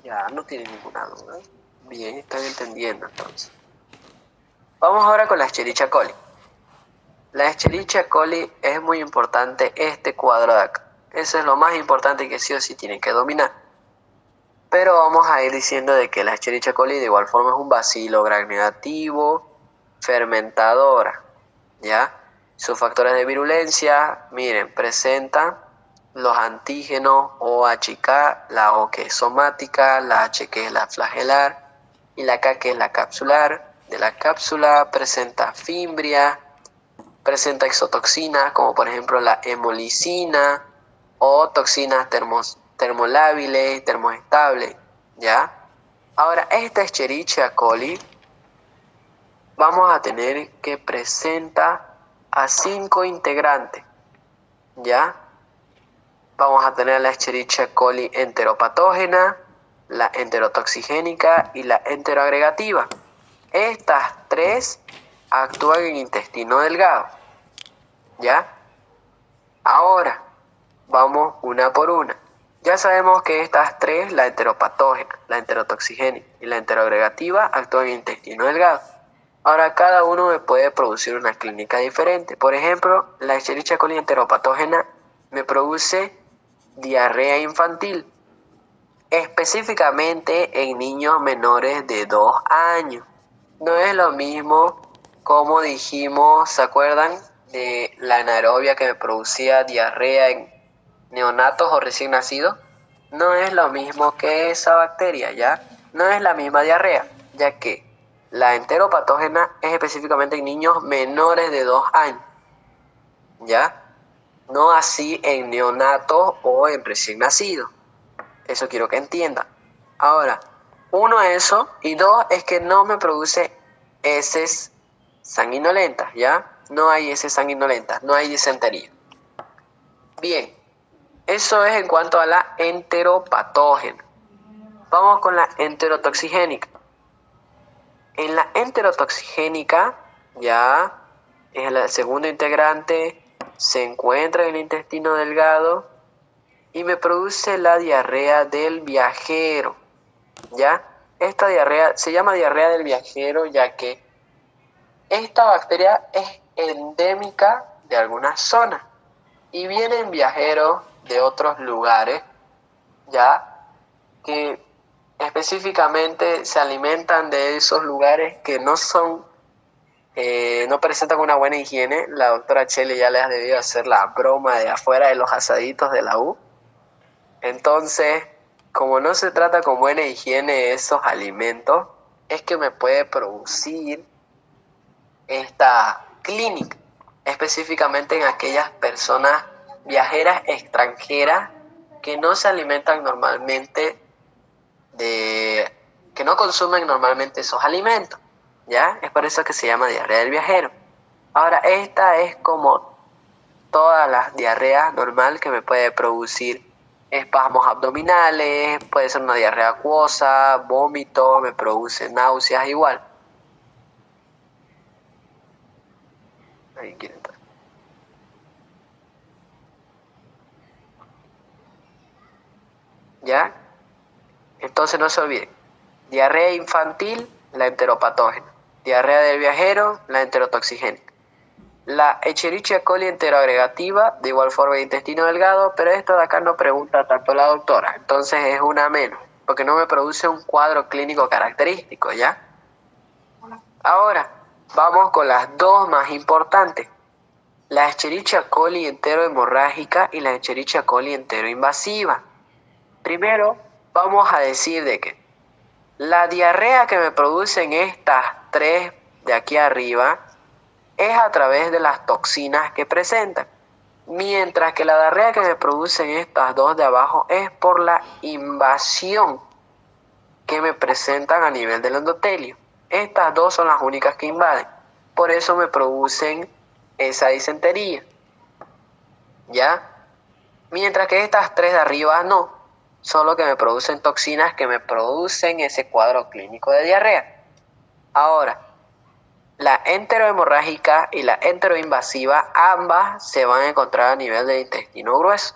Ya, no tienen ninguna duda. Bien, están entendiendo entonces. Vamos ahora con la Escherichia coli. La Escherichia coli es muy importante este cuadro de acá. Eso es lo más importante que sí o sí tienen que dominar. Pero vamos a ir diciendo de que la Escherichia coli de igual forma es un bacilo gram negativo, fermentadora, ¿ya? Sus factores de virulencia, miren, presentan los antígenos OHK, la O que es somática, la H que es la flagelar y la K que es la capsular. De la cápsula presenta fimbria, presenta exotoxinas como por ejemplo la hemolicina o toxinas termolábiles, termoestables, ¿ya? Ahora, esta Escherichia coli vamos a tener que presenta a 5 integrantes, ¿ya? Vamos a tener la Escherichia coli enteropatógena, la enterotoxigénica y la enteroagregativa. Estas 3 actúan en intestino delgado, ¿ya? Ahora, vamos una por una. Ya sabemos que estas 3, la enteropatógena, la enterotoxigénica y la enteroagregativa, actúan en intestino delgado. Ahora, cada uno me puede producir una clínica diferente. Por ejemplo, la Escherichia coli enteropatógena me produce diarrea infantil, específicamente en niños menores de 2 años. No es lo mismo como dijimos, ¿se acuerdan de la anaerobia que me producía diarrea en neonatos o recién nacidos? No es lo mismo que esa bacteria, ¿ya? No es la misma diarrea, ya que la enteropatógena es específicamente en niños menores de 2 años, ¿ya? No así en neonatos o en recién nacidos. Eso quiero que entiendan. Ahora, uno eso y 2 es que no me produce heces sanguinolentas, ¿ya? No hay heces sanguinolentas, no hay disentería. Bien, eso es en cuanto a la enteropatógena. Vamos con la enterotoxigénica. En la enterotoxigénica, ya es el segundo integrante, se encuentra en el intestino delgado y me produce la diarrea del viajero, ¿ya? Esta diarrea se llama diarrea del viajero ya que esta bacteria es endémica de algunas zonas y vienen viajeros de otros lugares, ya que específicamente se alimentan de esos lugares que no presentan una buena higiene. La doctora Chele ya les ha debido hacer la broma de afuera de los asaditos de la U. Entonces, como no se trata con buena higiene esos alimentos, es que me puede producir esta clínica, específicamente en aquellas personas viajeras extranjeras que no se alimentan normalmente que no consumen normalmente esos alimentos, ¿ya? Es por eso que se llama diarrea del viajero. Ahora, esta es como todas las diarreas normal que me puede producir espasmos abdominales, puede ser una diarrea acuosa, vómito, me produce náuseas igual. ¿Alguien quiere entrar? ¿Ya? Entonces no se olviden. Diarrea infantil, la enteropatógena. Diarrea del viajero, la enterotoxigénica. La Escherichia coli enteroagregativa, de igual forma de intestino delgado, pero esto de acá no pregunta tanto la doctora, entonces es una menos, porque no me produce un cuadro clínico característico, ¿ya? Ahora, vamos con las dos más importantes, la Escherichia coli enterohemorrágica y la Escherichia coli enteroinvasiva. Primero, vamos a decir de que la diarrea que me producen estas tres de aquí arriba es a través de las toxinas que presentan, mientras que la diarrea que me producen estas dos de abajo es por la invasión que me presentan a nivel del endotelio. Estas dos son las únicas que invaden, por eso me producen esa disentería, ¿ya? Mientras que estas tres de arriba no, solo que me producen toxinas que me producen ese cuadro clínico de diarrea. Ahora, la enterohemorrágica y la enteroinvasiva, ambas se van a encontrar a nivel del intestino grueso.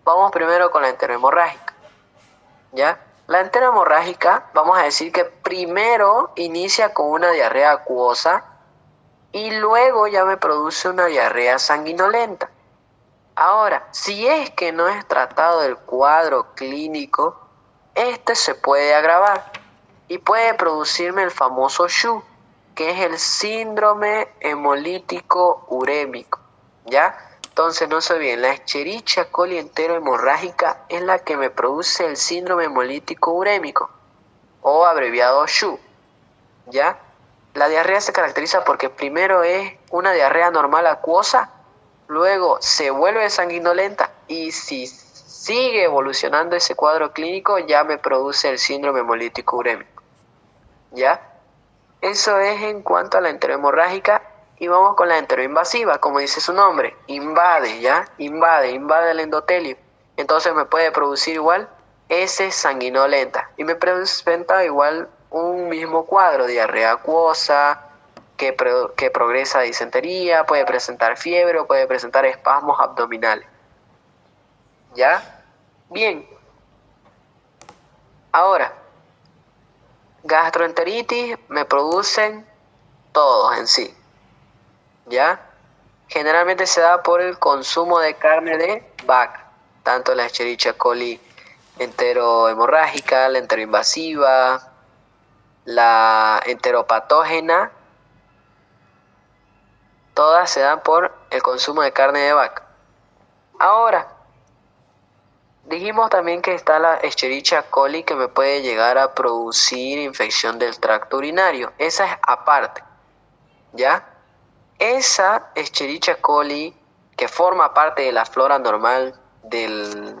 Vamos primero con la enterohemorrágica, ¿ya? La enterohemorrágica, vamos a decir que primero inicia con una diarrea acuosa y luego ya me produce una diarrea sanguinolenta. Ahora, si es que no es tratado el cuadro clínico, este se puede agravar y puede producirme el famoso SHU, que es el síndrome hemolítico urémico, ¿ya? Entonces no se olviden, la Escherichia coli enterohemorrágica es la que me produce el síndrome hemolítico urémico, o abreviado SHU, ¿ya? La diarrea se caracteriza porque primero es una diarrea normal acuosa, luego se vuelve sanguinolenta y si sigue evolucionando ese cuadro clínico ya me produce el síndrome hemolítico urémico, ¿ya? Eso es en cuanto a la enterohemorrágica y vamos con la enteroinvasiva, como dice su nombre, invade, ¿ya? Invade el endotelio. Entonces me puede producir igual heces sanguinolenta y me presenta igual un mismo cuadro, diarrea acuosa, que progresa a disentería, puede presentar fiebre o puede presentar espasmos abdominales. ¿Ya? Bien. Ahora, gastroenteritis me producen todos en sí, ¿ya? Generalmente se da por el consumo de carne de vaca, tanto la Escherichia coli enterohemorrágica, la enteroinvasiva, la enteropatógena, todas se dan por el consumo de carne de vaca. Ahora, dijimos también que está la Escherichia coli que me puede llegar a producir infección del tracto urinario. Esa es aparte, ¿ya? Esa Escherichia coli que forma parte de la flora normal del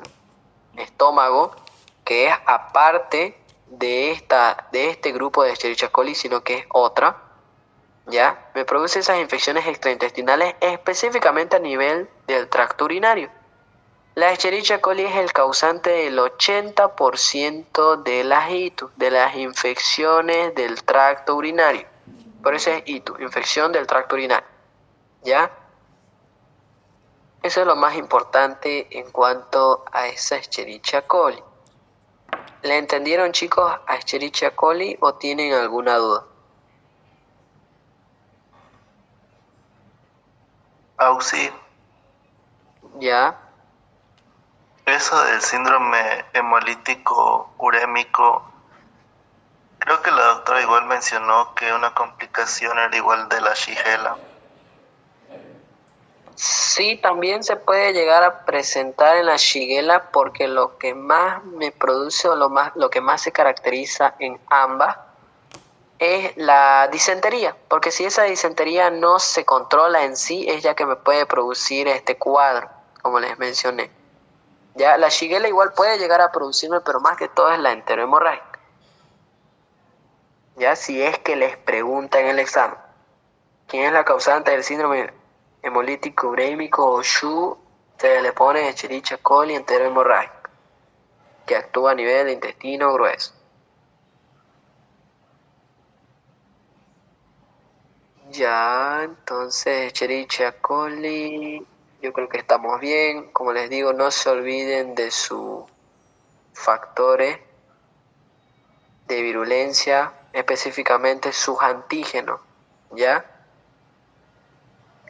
estómago, que es aparte de este grupo de Escherichia coli, sino que es otra, ¿ya? Me produce esas infecciones extraintestinales específicamente a nivel del tracto urinario. La Escherichia coli es el causante del 80% de las ITU, de las infecciones del tracto urinario. Por eso es ITU, infección del tracto urinario. ¿Ya? Eso es lo más importante en cuanto a esa Escherichia coli. ¿Le entendieron, chicos, a Escherichia coli o tienen alguna duda? Sí. ¿Ya? Eso del síndrome hemolítico urémico, creo que la doctora igual mencionó que una complicación era igual de la Shigella. Sí, también se puede llegar a presentar en la Shigella porque lo que más me produce o lo que más se caracteriza en ambas es la disentería, porque si esa disentería no se controla en sí, es ya que me puede producir este cuadro, como les mencioné. Ya la Shigella igual puede llegar a producirme, pero más que todo es la enterohemorrágica. Ya si es que les preguntan en el examen, ¿quién es la causante del síndrome hemolítico urémico o SHU? Se le pone Escherichia coli enterohemorrágica, que actúa a nivel de intestino grueso. Ya, entonces Escherichia coli, yo creo que estamos bien. Como les digo, no se olviden de sus factores de virulencia, específicamente sus antígenos, ¿ya?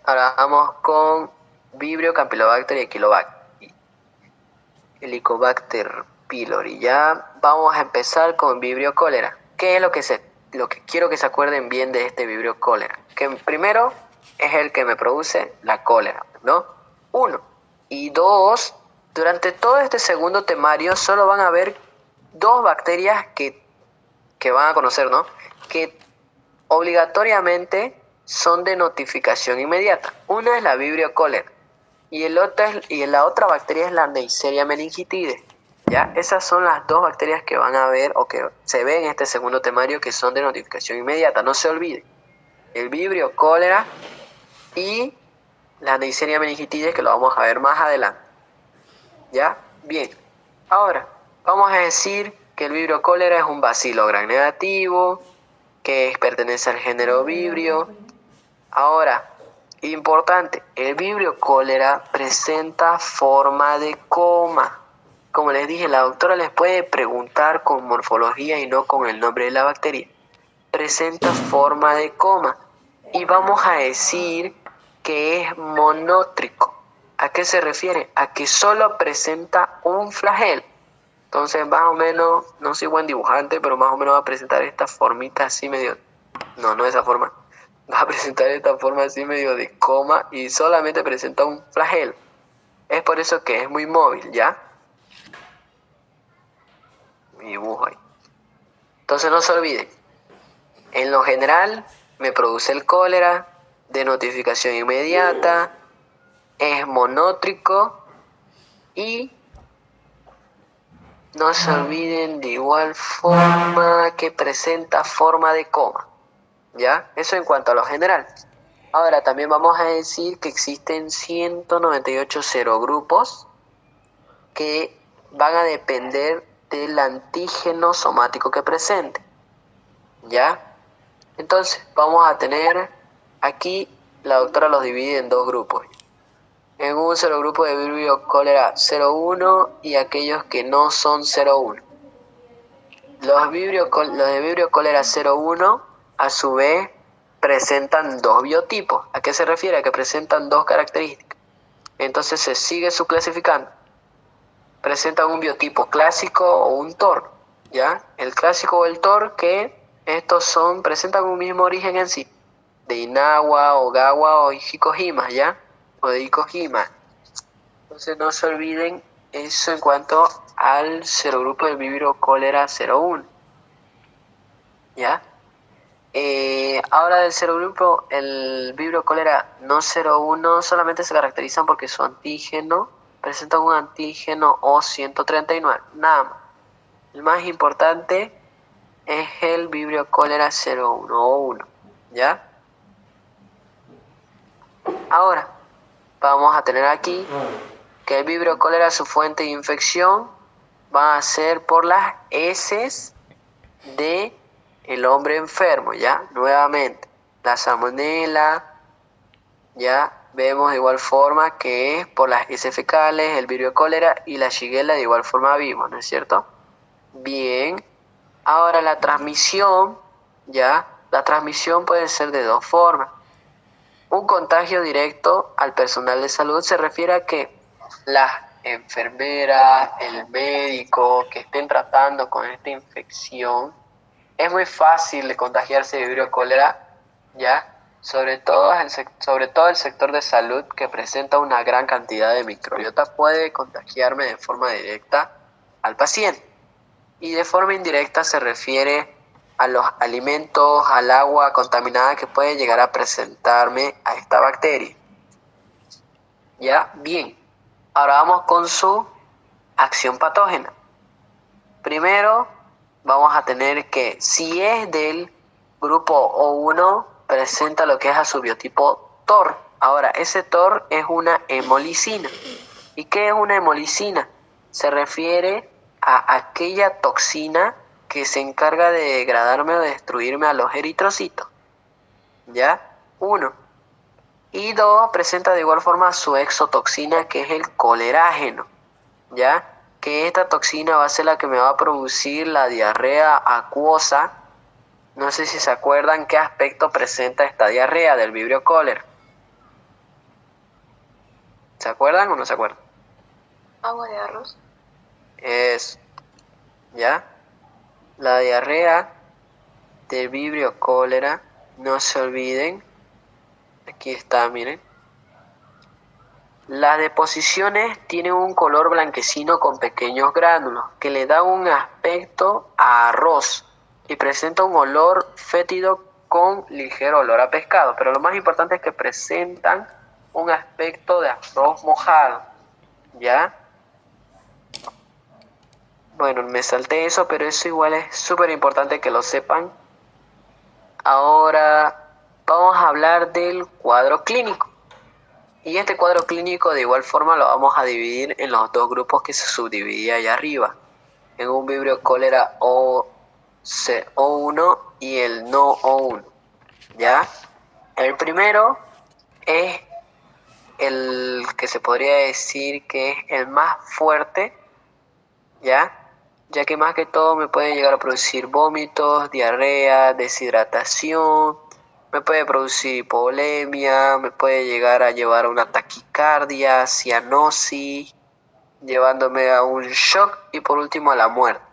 Ahora vamos con Vibrio, Campylobacter y Helicobacter pylori. Ya vamos a empezar con Vibrio cólera. ¿Qué es lo que quiero que se acuerden bien de este Vibrio cólera? Que primero es el que me produce la cólera, ¿no? 1. Y 2, durante todo este segundo temario solo van a haber 2 bacterias que van a conocer, ¿no? Que obligatoriamente son de notificación inmediata. Una es la Vibrio cólera y la otra bacteria es la Neisseria meningitide. ¿Ya? Esas son las 2 bacterias que van a ver o que se ven en este segundo temario que son de notificación inmediata. No se olvide. El Vibrio cólera y la Neisseria meningitide, que lo vamos a ver más adelante. ¿Ya? Bien. Ahora, vamos a decir que el Vibrio cólera es un bacilo gram negativo, que pertenece al género Vibrio. Ahora, importante, el Vibrio cólera presenta forma de coma. Como les dije, la doctora les puede preguntar con morfología y no con el nombre de la bacteria. Presenta forma de coma. Y vamos a decir que es monótrico. ¿A qué se refiere? A que solo presenta un flagelo. Entonces, más o menos, no soy buen dibujante, pero más o menos va a presentar esta formita así medio... No esa forma. Va a presentar esta forma así medio de coma y solamente presenta un flagelo. Es por eso que es muy móvil, ¿ya? Mi dibujo ahí. Entonces no se olviden. En lo general, me produce el cólera, de notificación inmediata, es monótrico y no se olviden de igual forma que presenta forma de coma. ¿Ya? Eso en cuanto a lo general. Ahora también vamos a decir que existen 198 serogrupos que van a depender del antígeno somático que presente. ¿Ya? Entonces vamos a tener aquí, la doctora los divide en 2 grupos. En un serogrupo de Vibrio cólera 01 y aquellos que no son 01. Los de Vibrio cólera 01 a su vez presentan 2 biotipos. ¿A qué se refiere? A que presentan 2 características. Entonces se sigue subclasificando. Presentan un biotipo clásico o un TOR, ¿ya? El clásico o el TOR, que estos presentan un mismo origen en sí, de Inagua, Ogawa o Hikojima, ¿ya? O de Hikojima. Entonces no se olviden eso en cuanto al serogrupo del Vibrio cólera 01, ¿ya? Ahora del serogrupo, el Vibrio cólera no 01 solamente se caracterizan porque su antígeno presenta un antígeno O139, nada más. El más importante es el Vibrio cólera 01 o 1, ¿ya? Ahora, vamos a tener aquí que el Vibrio cólera, su fuente de infección va a ser por las heces de el hombre enfermo, ¿ya? Nuevamente, la salmonela, ya vemos de igual forma que es por las heces fecales, el Vibrio cólera y la Shigella de igual forma vimos, ¿no es cierto? Bien, ahora la transmisión, ¿ya? La transmisión puede ser de 2 formas. Un contagio directo al personal de salud se refiere a que las enfermeras, el médico que estén tratando con esta infección, es muy fácil de contagiarse de Vibrio cólera, ¿ya? Sobre todo el sector de salud que presenta una gran cantidad de microbiotas puede contagiarme de forma directa al paciente. Y de forma indirecta se refiere a los alimentos, al agua contaminada que puede llegar a presentarme a esta bacteria. ¿Ya? Bien. Ahora vamos con su acción patógena. Primero, vamos a tener que si es del grupo O1, presenta lo que es a su biotipo TOR. Ahora, ese TOR es una hemolicina. ¿Y qué es una hemolicina? Se refiere a aquella toxina que se encarga de degradarme o destruirme a los eritrocitos. ¿Ya? 1. Y 2, presenta de igual forma su exotoxina, que es el colerágeno. ¿Ya? Que esta toxina va a ser la que me va a producir la diarrea acuosa. No sé si se acuerdan qué aspecto presenta esta diarrea del Vibrio cólera. ¿Se acuerdan o no se acuerdan? Agua de arroz. Es, ¿ya? La diarrea del vibrio cólera, no se olviden, aquí está, miren. Las deposiciones tienen un color blanquecino con pequeños gránulos que le da un aspecto a arroz y presenta un olor fétido con ligero olor a pescado, pero lo más importante es que presentan un aspecto de arroz mojado, ¿ya? Bueno, me salté eso, pero eso igual es súper importante que lo sepan. Ahora vamos a hablar del cuadro clínico. Y este cuadro clínico de igual forma lo vamos a dividir en los dos grupos que se subdividía allá arriba. En un vibrio cólera O1 y el no O1. ¿Ya? El primero es el que se podría decir que es el más fuerte, ¿ya? Ya que más que todo me puede llegar a producir vómitos, diarrea, deshidratación, me puede producir hipovolemia, me puede llegar a llevar a una taquicardia, cianosis, llevándome a un shock y por último a la muerte.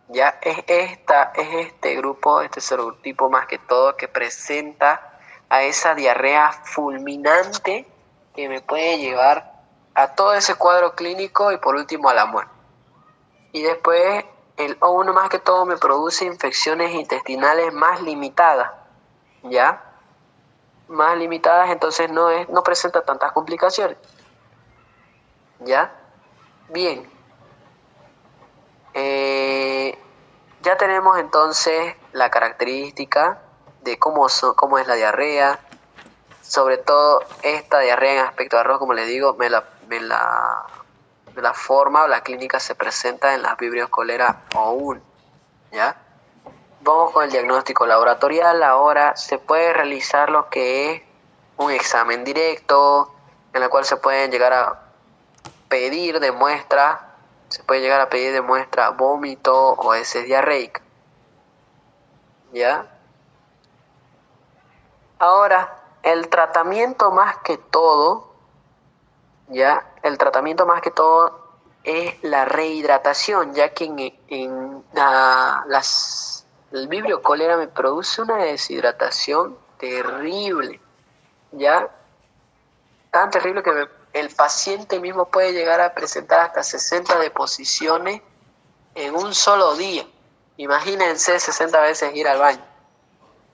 Ya es este grupo, este serotipo más que todo que presenta a esa diarrea fulminante que me puede llevar a todo ese cuadro clínico y por último a la muerte. Y después el O1 más que todo me produce infecciones intestinales más limitadas, ¿ya? Más limitadas, entonces no presenta tantas complicaciones, ¿ya? Bien. Ya tenemos entonces la característica de cómo es la diarrea, sobre todo esta diarrea en aspecto de arroz, como les digo, la forma o la clínica se presenta en las vibrios cólera O1, ¿ya? Vamos con el diagnóstico laboratorial. Ahora se puede realizar lo que es un examen directo, en el cual se pueden llegar a pedir de muestra, vómito o heces diarreica, ¿ya? Ahora, el tratamiento más que todo, ¿ya? El tratamiento más que todo es la rehidratación, ya que el vibrio cólera me produce una deshidratación terrible, ¿ya? Tan terrible que el paciente mismo puede llegar a presentar hasta 60 deposiciones en un solo día. Imagínense 60 veces ir al baño,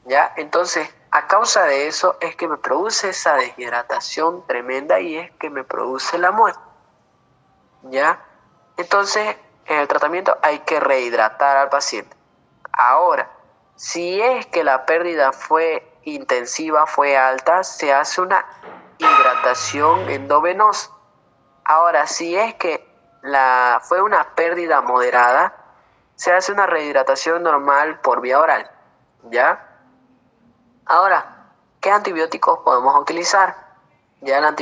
¿ya? Entonces, a causa de eso es que me produce esa deshidratación tremenda y es que me produce la muerte, ¿ya? Entonces, en el tratamiento hay que rehidratar al paciente. Ahora, si es que la pérdida fue intensiva, fue alta, se hace una hidratación endovenosa. Ahora, si es que fue una pérdida moderada, se hace una rehidratación normal por vía oral, ¿ya? Ahora, ¿qué antibióticos podemos utilizar? Ya la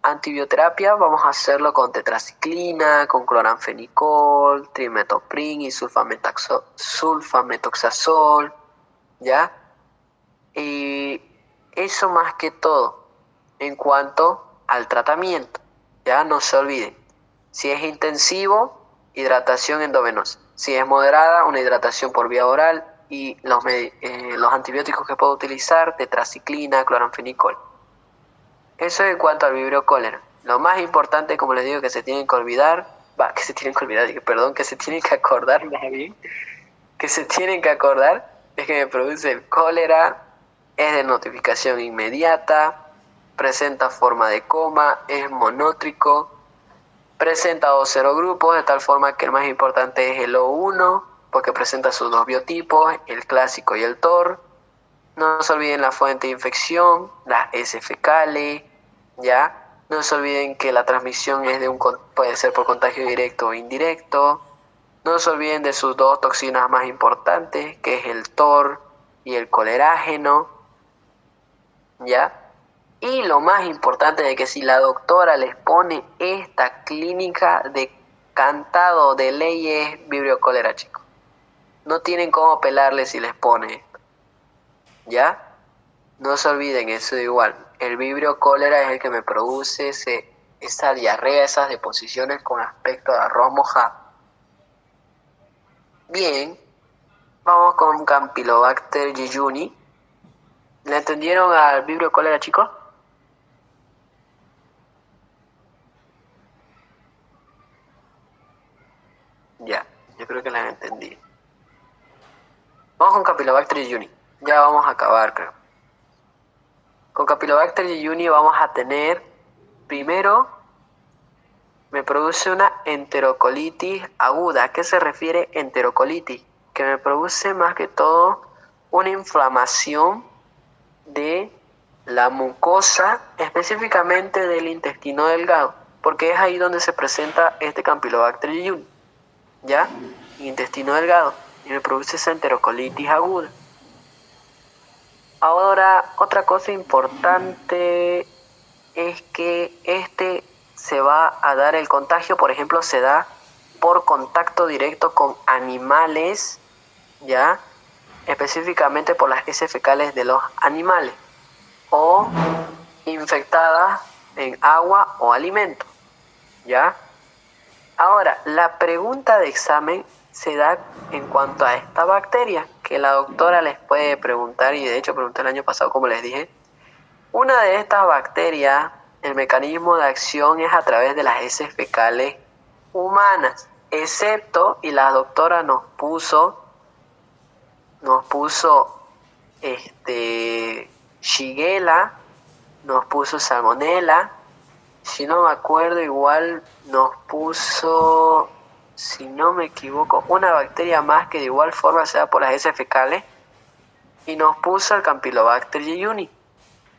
antibioterapia vamos a hacerlo con tetraciclina, con cloranfenicol, trimethoprim y sulfametoxazol, ¿ya? Y eso más que todo en cuanto al tratamiento, ya no se olviden. Si es intensivo, hidratación endovenosa. Si es moderada, una hidratación por vía oral y los antibióticos que puedo utilizar, tetraciclina, cloranfenicol. Eso en cuanto al vibrio cólera. Lo más importante, como les digo, que se tienen que olvidar, que se tienen que acordar más bien, que se tienen que acordar es que me produce el cólera, es de notificación inmediata, presenta forma de coma, es monótrico, presenta dos serogrupos, de tal forma que el más importante es el O1, porque presenta sus dos biotipos, el clásico y el TOR. No se olviden la fuente de infección, las heces fecales, ¿ya? No se olviden que la transmisión puede ser por contagio directo o indirecto. No se olviden de sus dos toxinas más importantes, que es el TOR y el colerágeno, ¿ya? Y lo más importante de que si la doctora les pone esta clínica de cantado de ley es vibrio cólera, chicos. No tienen cómo pelarle si les pone esto, ¿ya? No se olviden, eso igual. El vibrio cólera es el que me produce esa diarrea, esas deposiciones con aspecto de arroz mojado. Bien, vamos con Campylobacter jejuni. ¿Le entendieron al vibrio cólera, chicos? Ya, yo creo que las entendí. Vamos con Campylobacter jejuni. Ya vamos a acabar, creo. Con Campylobacter jejuni vamos a tener, primero, me produce una enterocolitis aguda. ¿A qué se refiere enterocolitis? Que me produce más que todo una inflamación de la mucosa, específicamente del intestino delgado, porque es ahí donde se presenta este Campylobacter jejuni, ¿ya? Intestino delgado, y me produce esa enterocolitis aguda. Ahora, otra cosa importante es que se va a dar el contagio, por ejemplo, se da por contacto directo con animales, ¿ya? Específicamente por las heces fecales de los animales, o infectadas en agua o alimento, ¿ya? Ahora, la pregunta de examen se da en cuanto a esta bacteria, que la doctora les puede preguntar, y de hecho pregunté el año pasado, como les dije. Una de estas bacterias, el mecanismo de acción es a través de las heces fecales humanas, excepto, y la doctora nos puso Shigella, nos puso Salmonella, si no me acuerdo igual nos puso, si no me equivoco, una bacteria más que de igual forma se da por las heces fecales, y nos puso el Campylobacter jejuni.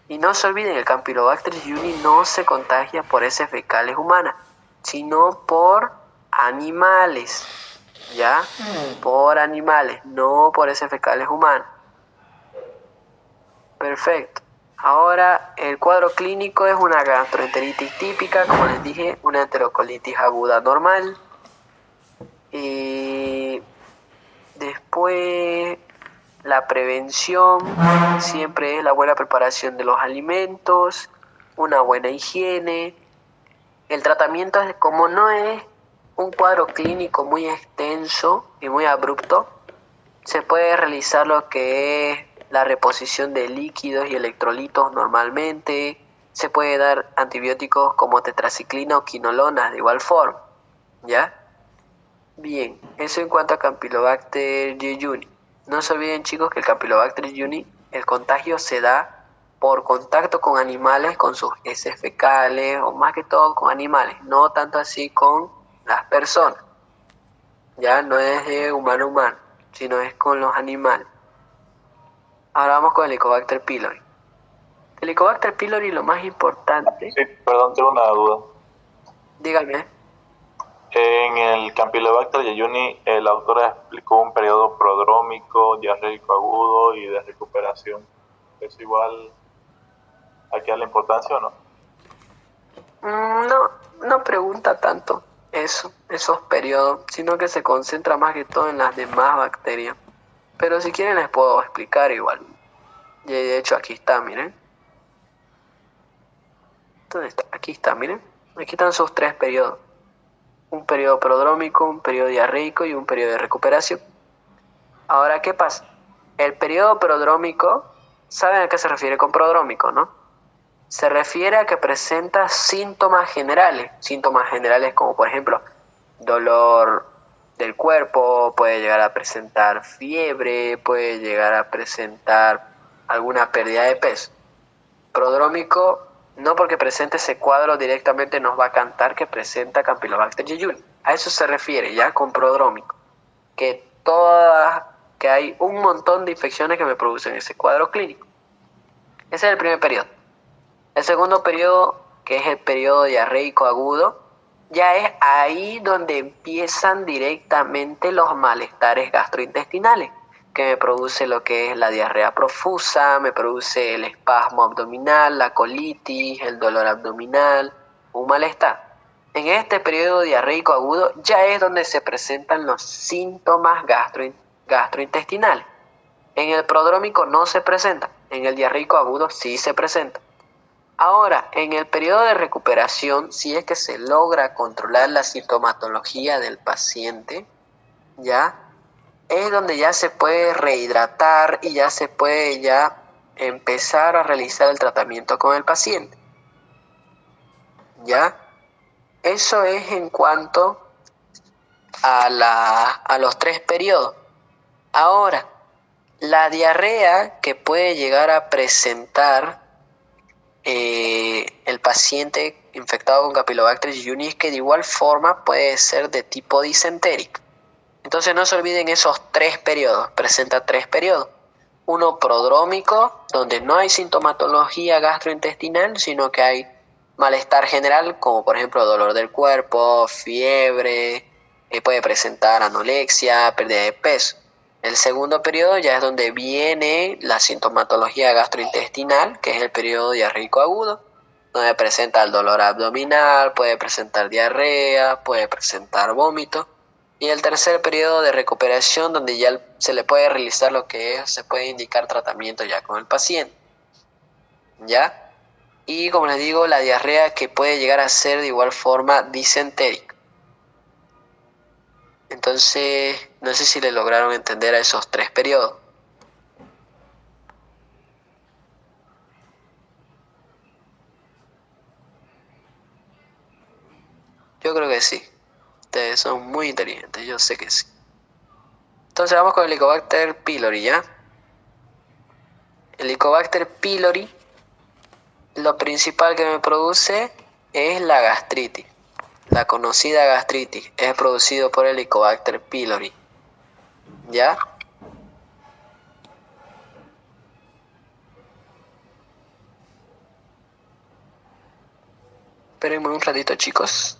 Y no se olviden, el Campylobacter jejuni no se contagia por heces fecales humanas, sino por animales, ¿ya? Por animales, no por heces fecales humanas. Perfecto. Ahora, el cuadro clínico es una gastroenteritis típica, como les dije, una enterocolitis aguda normal. Y después, la prevención siempre es la buena preparación de los alimentos, una buena higiene. El tratamiento, como no es un cuadro clínico muy extenso y muy abrupto, se puede realizar lo que es la reposición de líquidos y electrolitos normalmente. Se puede dar antibióticos como tetraciclina o quinolona de igual forma, ¿ya? Bien, eso en cuanto a Campylobacter jejuni. No se olviden, chicos, que el Campylobacter jejuni, el contagio se da por contacto con animales, con sus heces fecales, o más que todo con animales, no tanto así con las personas. Ya no es de humano a humano, sino es con los animales. Ahora vamos con el Helicobacter pylori. El Helicobacter pylori, lo más importante... Sí, perdón, tengo una duda. Dígame. En el Campylobacter jejuni, la autora explicó un periodo prodrómico, diarreico agudo y de recuperación. ¿Es igual aquí a la importancia o no? No pregunta tanto esos periodos, sino que se concentra más que todo en las demás bacterias. Pero si quieren les puedo explicar igual. Y de hecho aquí está, miren. ¿Dónde está? Aquí está, miren. Aquí están sus 3 periodos. Un periodo prodrómico, un periodo diarreico y un periodo de recuperación. Ahora, ¿qué pasa? El periodo prodrómico, ¿saben a qué se refiere con prodrómico, no? Se refiere a que presenta síntomas generales como por ejemplo dolor del cuerpo, puede llegar a presentar fiebre, puede llegar a presentar alguna pérdida de peso. Prodrómico, no porque presente ese cuadro directamente nos va a cantar que presenta Campylobacter jejuni. A eso se refiere ya con prodrómico, que hay un montón de infecciones que me producen ese cuadro clínico. Ese es el primer periodo. El segundo periodo, que es el periodo diarreico agudo, ya es ahí donde empiezan directamente los malestares gastrointestinales, que me produce lo que es la diarrea profusa, me produce el espasmo abdominal, la colitis, el dolor abdominal, un malestar. En este periodo diarreico agudo ya es donde se presentan los síntomas gastrointestinales. En el prodrómico no se presentan. En el diarreico agudo sí se presenta. Ahora, en el periodo de recuperación, si es que se logra controlar la sintomatología del paciente, ya es donde ya se puede rehidratar y ya se puede ya empezar a realizar el tratamiento con el paciente. ¿Ya? Eso es en cuanto a los 3 periodos. Ahora, la diarrea que puede llegar a presentar el paciente infectado con Campylobacter jejuni es que de igual forma puede ser de tipo disentérico. Entonces no se olviden esos 3 periodos, presenta 3 periodos. Uno prodrómico, donde no hay sintomatología gastrointestinal, sino que hay malestar general, como por ejemplo dolor del cuerpo, fiebre, puede presentar anorexia, pérdida de peso. El segundo periodo ya es donde viene la sintomatología gastrointestinal, que es el periodo diarreico agudo, donde presenta el dolor abdominal, puede presentar diarrea, puede presentar vómito. Y el tercer periodo de recuperación, donde ya se le puede realizar lo que es, se puede indicar tratamiento ya con el paciente. ¿Ya? Y como les digo, la diarrea que puede llegar a ser de igual forma disentérica. Entonces, no sé si le lograron entender a esos 3 periodos. Yo creo que sí. Ustedes son muy inteligentes, yo sé que sí. Entonces vamos con el Helicobacter pylori, ¿ya? El Helicobacter pylori, lo principal que me produce es la gastritis. La conocida gastritis es producido por el Helicobacter pylori. ¿Ya? Espérenme un ratito, chicos.